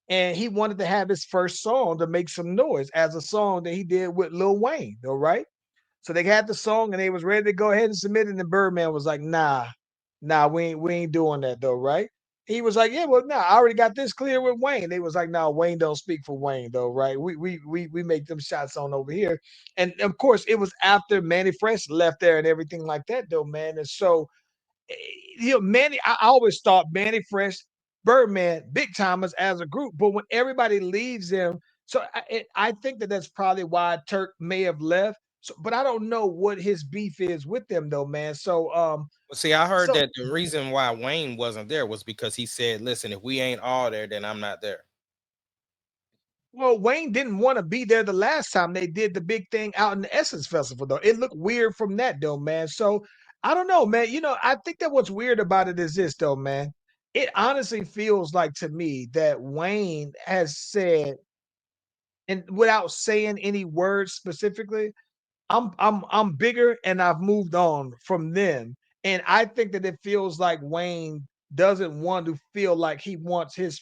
Speaker 2: And he wanted to have his first song to make some noise as a song that he did with Lil Wayne, all right? So they had the song and they was ready to go ahead and submit it. And Birdman was like, nah, we ain't doing that though, right? He was like, yeah, well, nah, I already got this clear with Wayne. They was like, nah, Wayne don't speak for Wayne though, right? We make them shots on over here. And of course, it was after Manny Fresh left there and everything like that though, man. And so you know, Manny, I always thought Manny Fresh, Birdman, big timers as a group. But when everybody leaves them, so I think that that's probably why Turk may have left. So, but I don't know what his beef is with them though, man. So
Speaker 3: Well, see, I heard
Speaker 2: so
Speaker 3: that the reason why Wayne wasn't there was because he said, listen, if we ain't all there, then I'm not there.
Speaker 2: well, Wayne didn't want to be there the last time they did the big thing out in the Essence Festival, though. It looked weird from that, though, man. So I don't know, man. You know, I think that what's weird about it is this, though, man. It honestly feels like to me that Wayne has said, and without saying any words specifically, I'm bigger and I've moved on from them. And I think that it feels like Wayne doesn't want to feel like he wants his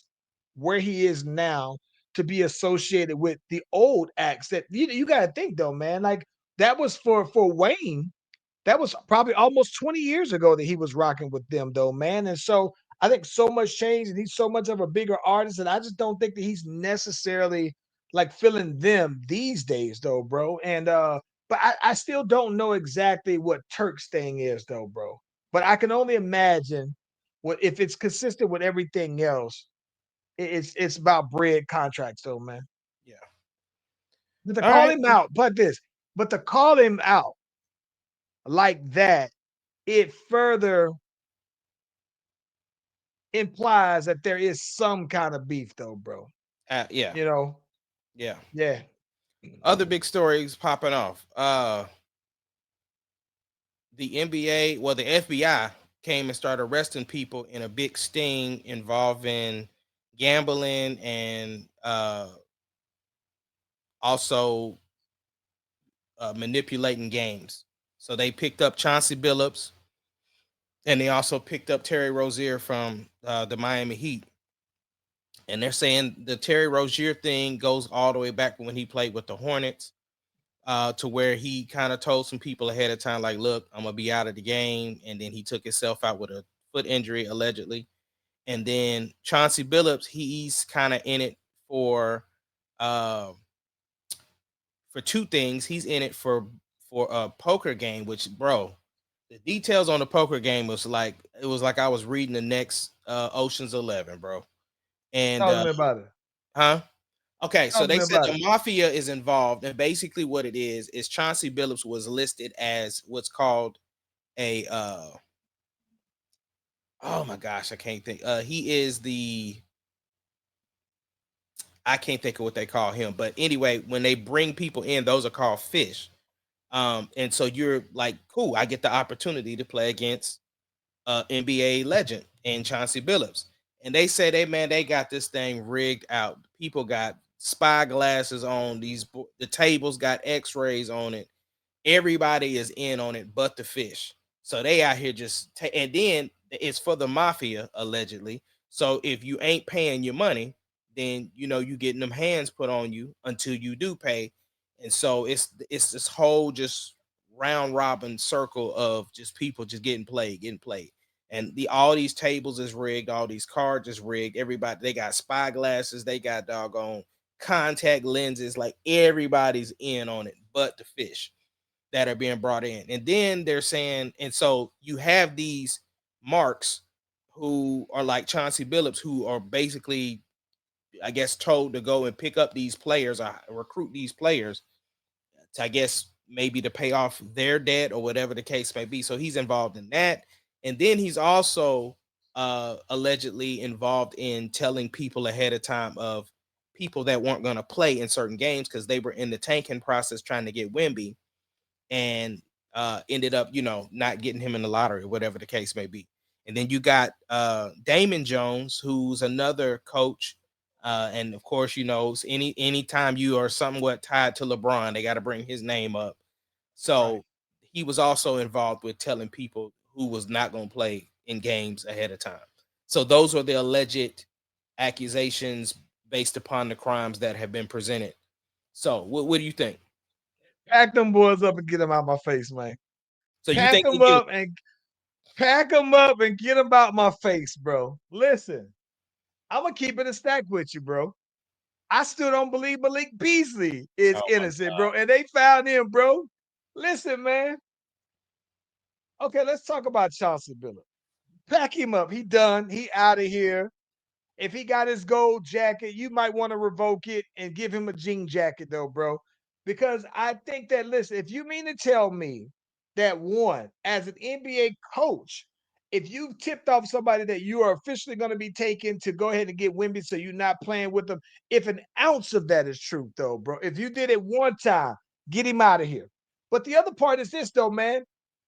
Speaker 2: where he is now to be associated with the old acts that you gotta think though, man. Like that was for Wayne, that was probably almost 20 years ago that he was rocking with them though, man. And so I think so much changed and he's so much of a bigger artist. And I just don't think that he's necessarily like feeling them these days though, bro. And but I still don't know exactly what Turk's thing is though, bro. But I can only imagine what if it's consistent with everything else. It's about bread contracts, though, man.
Speaker 3: Yeah.
Speaker 2: But to
Speaker 3: All
Speaker 2: call
Speaker 3: right.
Speaker 2: him out, but to call him out like that, it further implies that there is some kind of beef, though, bro.
Speaker 3: Yeah.
Speaker 2: You know,
Speaker 3: Yeah.
Speaker 2: yeah.
Speaker 3: Other big stories popping off. The NBA, well, the FBI came and started arresting people in a big sting involving gambling and also manipulating games. So they picked up Chauncey Billups and they also picked up Terry Rozier from the Miami Heat. And they're saying the Terry Rozier thing goes all the way back when he played with the Hornets, to where he kind of told some people ahead of time, like, look, I'm gonna be out of the game. And then he took himself out with a foot injury, allegedly. And then Chauncey Billups, he's kind of in it for uh, two things. He's in it for a poker game, which, bro, the details on the poker game was like it was like I was reading the next Ocean's 11, bro. And
Speaker 2: Talk to me about it.
Speaker 3: huh? Okay, so
Speaker 2: Talk to
Speaker 3: they
Speaker 2: me
Speaker 3: said
Speaker 2: about
Speaker 3: the
Speaker 2: it.
Speaker 3: mafia is involved, and basically what it is Chauncey Billups was listed as what's called a oh my gosh, I can't think. He is the I can't think of what they call him, but anyway, when they bring people in, those are called fish. And so you're like, cool, I get the opportunity to play against NBA legend and Chauncey Billups. And they say they got this thing rigged out. People got spy glasses on the tables got x-rays on it. Everybody is in on it but the fish. So they out here and then it's for the mafia allegedly. So if you ain't paying your money, then you getting them hands put on you until you do pay. And so it's this whole just round robin circle of just people just getting played. And all these tables is rigged, all these cards is rigged. Everybody, they got spy glasses, they got doggone contact lenses, like everybody's in on it but the fish that are being brought in. And then they're saying, and so you have these marks who are like Chauncey Billups, who are basically, I guess, told to go and pick up these players or recruit these players to, I guess, maybe to pay off their debt or whatever the case may be. So he's involved in that. And then he's also allegedly involved in telling people ahead of time of people that weren't going to play in certain games because they were in the tanking process trying to get Wimby, and ended up, not getting him in the lottery, whatever the case may be. And then you got Damon Jones, who's another coach. And of course, anytime you are somewhat tied to LeBron, they got to bring his name up.
Speaker 2: Right.
Speaker 3: So he was also involved with telling people who was not going to play in games ahead of time. So those are the alleged accusations based upon the crimes that have been presented. So what do you think?
Speaker 2: Pack them boys up and get them out my face, man.
Speaker 3: So you
Speaker 2: Pack
Speaker 3: think they
Speaker 2: them
Speaker 3: do?
Speaker 2: up and pack them up and get them out my face, bro. Listen, I'm gonna keep it a stack with you, bro. I still don't believe Malik Beasley is
Speaker 3: Oh my
Speaker 2: innocent, bro. And they found him, bro. Listen, man. Okay, let's talk about Chauncey Billups. Pack him up. He done. He out of here. If he got his gold jacket, you might want to revoke it and give him a jean jacket, though, bro. Because I think that, listen, if you mean to tell me that one, as an NBA coach, if you've tipped off somebody that you are officially going to be taken to go ahead and get Wimby so you're not playing with them, if an ounce of that is true, though, bro, if you did it one time, get him out of here. But the other part is this, though, man.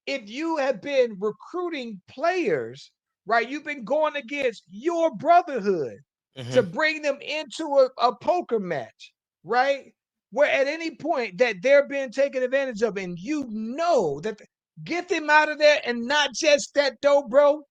Speaker 2: If you have been recruiting players, right? You've been going against your brotherhood to
Speaker 3: Mhm.
Speaker 2: bring them into a poker match, right? Where at any point that they're being taken advantage of, and you know that get them out of there, and not just that though, bro.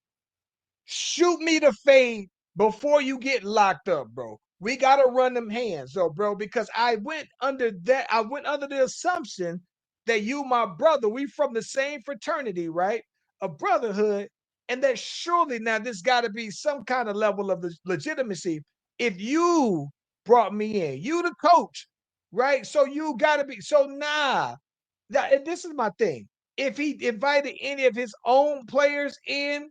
Speaker 2: Shoot me the fade before you get locked up, bro. We gotta run them hands, though, bro, because I went under that. I went under the assumption that you, my brother, we from the same fraternity, right? A brotherhood, and that surely now this got to be some kind of level of legitimacy. If you brought me in, you the coach, right? So you got to be. So nah, and this is my thing. if he invited any of his own players in,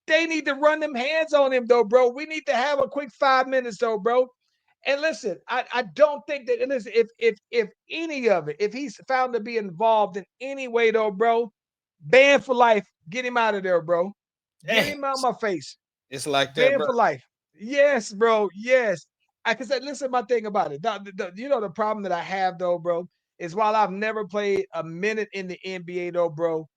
Speaker 2: they need to run them hands on him, though, bro. We need to have a quick 5 minutes, though, bro. And listen, I don't think that, and listen, if any of it, if he's found to be involved in any way, though, bro, banned for life. Get him out of there, bro. Get
Speaker 3: Damn,
Speaker 2: him out my face.
Speaker 3: it's like that,
Speaker 2: Banned
Speaker 3: bro.
Speaker 2: for life. Yes, bro. Yes. I can say, listen, my thing about it. You know the problem that I have, though, bro, is while I've never played a minute in the NBA, though, bro,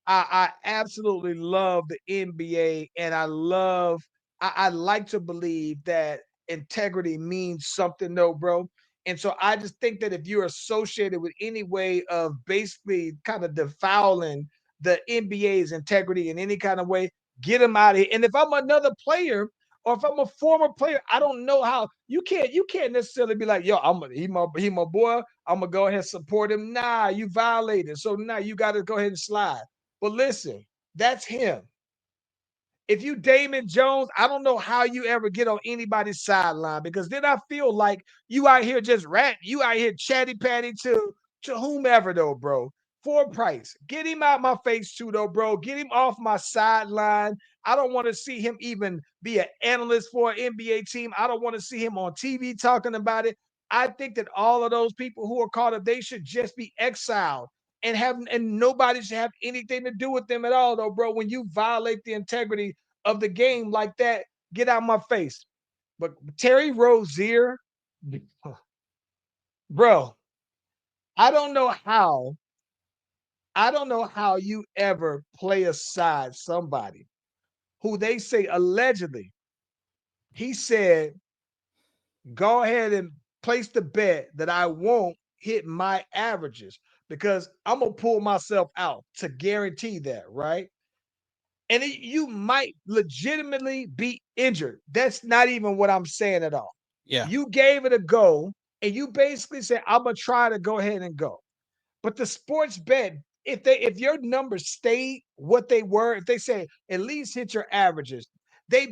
Speaker 2: I absolutely love the NBA, and I like to believe that integrity means something, though, bro. And so I just think that if you're associated with any way of basically kind of defiling the NBA's integrity in any kind of way, get them out of here. And if I'm another player, or if I'm a former player, I don't know how you can't necessarily be like, yo, he my boy. I'm gonna go ahead and support him. Nah, you violated. So now you got to go ahead and slide. But listen, that's him. If you Damon Jones, I don't know how you ever get on anybody's sideline, because then I feel like you out here just rat, you out here chatty patty to whomever, though, bro. For a price. Get him out my face too, though, bro. Get him off my sideline. I don't want to see him even be an analyst for an NBA team. I don't want to see him on TV talking about it. I think that all of those people who are caught up, they should just be exiled and nobody should have anything to do with them at all, though, bro. When you violate the integrity of the game like that, get out my face. But Terry Rozier, bro, I don't know how. I don't know how you ever play aside somebody who they say allegedly he said, go ahead and place the bet that I won't hit my averages because I'm gonna pull myself out to guarantee that, right? And you might legitimately be injured. That's not even what I'm saying at all.
Speaker 3: Yeah,
Speaker 2: You gave it a go, and you basically said, I'm gonna try to go ahead and go. But the sports bet, if your numbers stay what they were, if they say at least hit your averages, they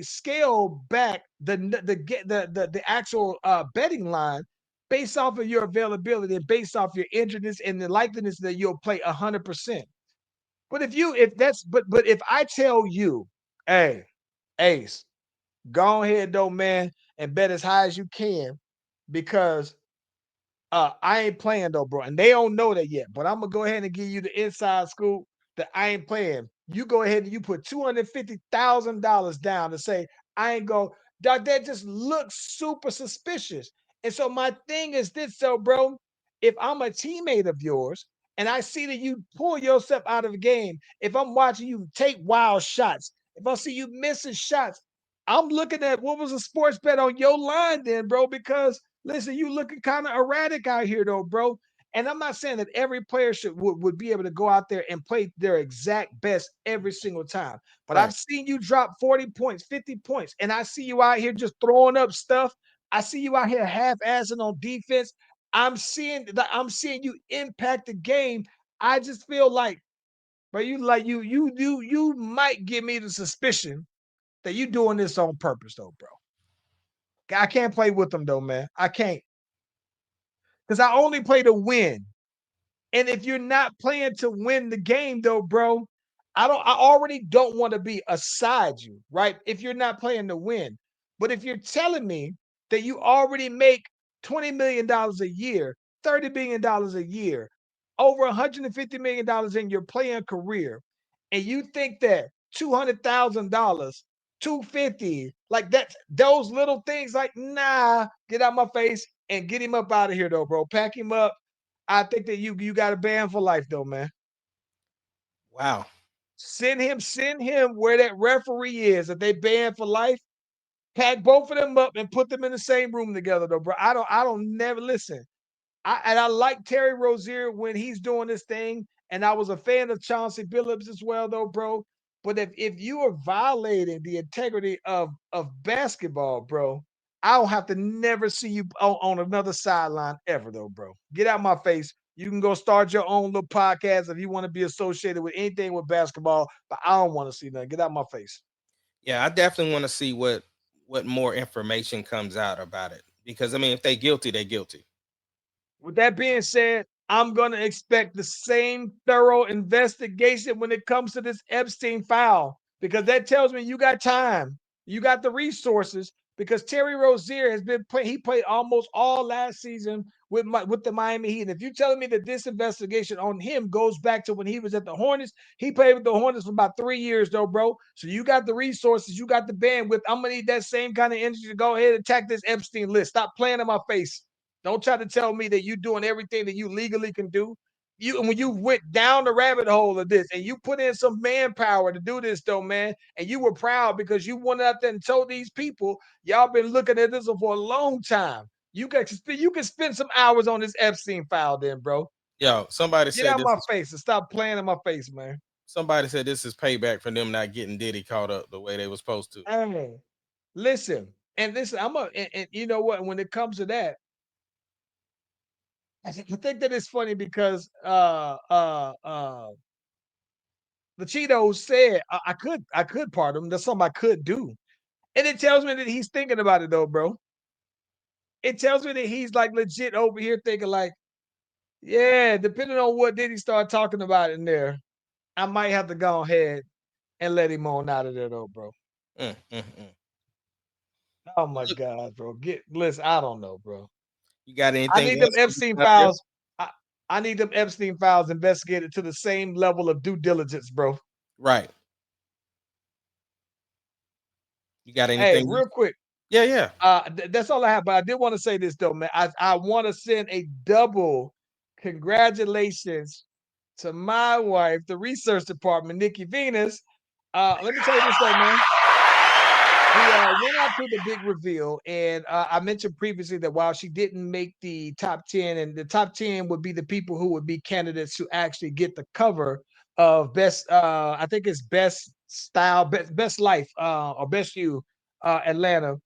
Speaker 2: scale back the actual betting line based off of your availability and based off your injuredness and the likeliness that you'll play 100%. But but if I tell you, hey, Ace, go ahead though, man, and bet as high as you can because I ain't playing though, bro. And they don't know that yet. But I'm gonna go ahead and give you the inside scoop that I ain't playing. You go ahead and you put $250,000 down to say I ain't go. That just looks super suspicious. And so my thing is this, so bro, if I'm a teammate of yours and I see that you pull yourself out of the game, if I'm watching you take wild shots, if I see you missing shots, I'm looking at what was a sports bet on your line then, bro, because listen, you looking kind of erratic out here, though, bro. And I'm not saying that every player would be able to go out there and play their exact best every single time. But
Speaker 3: right.
Speaker 2: I've seen you drop 40 points, 50 points, and I see you out here just throwing up stuff. I see you out here half-assing on defense. I'm seeing you impact the game. I just feel like, but you might give me the suspicion that you doing this on purpose, though, bro. I can't play with them though, man. I can't. Because I only play to win. And if you're not playing to win the game, though, bro, I already don't want to be aside you, right? If you're not playing to win. But if you're telling me that you already make $20 million a year, $30 million a year, over $150 million in your playing career, and you think that $200,000, 250, like that, those little things, like, nah, get out my face and get him up out of here, though, bro. Pack him up. I think that you got a ban for life, though, man.
Speaker 3: Wow.
Speaker 2: Send him where that referee is. If they ban for life, pack both of them up and put them in the same room together, though, bro. I don't never listen. I like Terry Rozier when he's doing this thing, and I was a fan of Chauncey Billups as well, though, bro. But if you are violating the integrity of basketball, bro, I don't have to never see you on another sideline ever, though, bro. Get out my face. You can go start your own little podcast if you want to be associated with anything with basketball, but I don't want to see nothing. Get out my face.
Speaker 3: Yeah, I definitely want to see what more information comes out about it because I mean, if they're guilty, they're guilty.
Speaker 2: With that being said, I'm going to expect the same thorough investigation when it comes to this Epstein file, because that tells me you got time, you got the resources. Because Terry Rozier has been he played almost all last season with the Miami Heat. And if you're telling me that this investigation on him goes back to when he was at the Hornets, he played with the Hornets for about 3 years, though, bro. So you got the resources, you got the bandwidth. I'm gonna need that same kind of energy to go ahead and attack this Epstein list. Stop playing in my face. Don't try to tell me that you're doing everything that you legally can do. When you went down the rabbit hole of this and you put in some manpower to do this, though, man, and you were proud because you went out there and told these people, y'all been looking at this for a long time. You can spend some hours on this Epstein file, then, bro.
Speaker 3: Yo, somebody
Speaker 2: Get
Speaker 3: said
Speaker 2: out
Speaker 3: this
Speaker 2: my
Speaker 3: is,
Speaker 2: face and stop playing in my face, man.
Speaker 3: somebody said this is payback for them not getting Diddy caught up the way they were supposed to.
Speaker 2: Hey, listen, and you know what? When it comes to that, I think that it's funny because the Cheetos said I could pardon him. That's something I could do. And it tells me that he's thinking about it though, bro. It tells me that he's like legit over here thinking like, yeah, depending on what did he start talking about in there, I might have to go ahead and let him on out of there though, bro.
Speaker 3: Mm, mm, mm.
Speaker 2: Oh my
Speaker 3: Look,
Speaker 2: God, bro. Listen, I don't know, bro.
Speaker 3: you got
Speaker 2: I
Speaker 3: anything
Speaker 2: need them
Speaker 3: else
Speaker 2: Epstein
Speaker 3: out there?
Speaker 2: files. I need them Epstein files investigated to the same level of due diligence, bro.
Speaker 3: Right. You got
Speaker 2: Hey,
Speaker 3: anything
Speaker 2: real
Speaker 3: else?
Speaker 2: quick.
Speaker 3: Yeah, yeah.
Speaker 2: That's all I have. But I did want to say this though, man. I want to send a double congratulations to my wife, the research department, Nikki Venus. Let me tell you this though, man. We went out to the big reveal, and I mentioned previously that while she didn't make the top 10, and the top 10 would be the people who would be candidates to actually get the cover of best, I think it's best style, best life, or best you, Atlanta.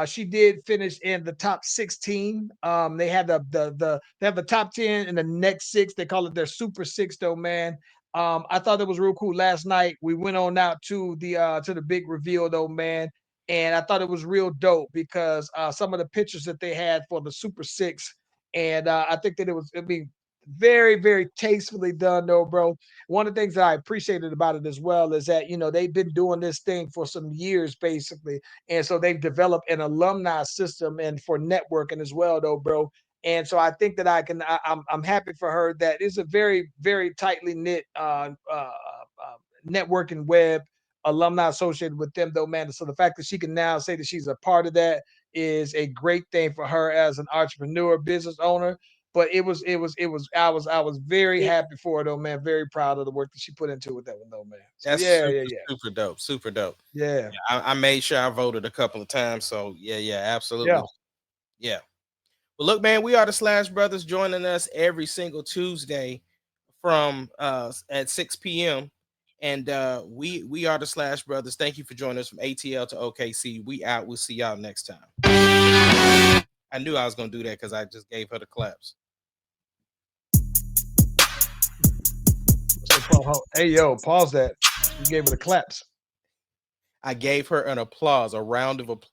Speaker 2: She did finish in the top 16. They had they have the top 10 and the next six. They call it their super six, though, man. I thought it was real cool. Last night we went on out to the big reveal, though, man, and I thought it was real dope because some of the pictures that they had for the Super Six, and I think that it be very, very tastefully done, though, bro. One of the things that I appreciated about it as well is that they've been doing this thing for some years, basically, and so they've developed an alumni system and for networking as well, though, bro. And so I think that I'm happy for her that it's a very, very tightly knit networking web alumni associated with them, though, man. So the fact that she can now say that she's a part of that is a great thing for her as an entrepreneur, business owner. But I was very happy for her, though, man. Very proud of the work that she put into it, that one, though, man. So
Speaker 3: That's
Speaker 2: yeah,
Speaker 3: super,
Speaker 2: yeah, yeah,
Speaker 3: super dope. Super dope.
Speaker 2: yeah,
Speaker 3: Yeah, I made sure I voted a couple of times. So yeah, absolutely.
Speaker 2: yeah.
Speaker 3: Yeah. Well, look, man, we are the Slash Brothers, joining us every single Tuesday from at 6 p.m. And we are the Slash Brothers. Thank you for joining us from ATL to OKC. We out. We'll see y'all next time. I knew I was gonna do that because I just gave her the claps.
Speaker 2: Hey, yo, pause that. You gave it a claps.
Speaker 3: I gave her an applause, a round of applause.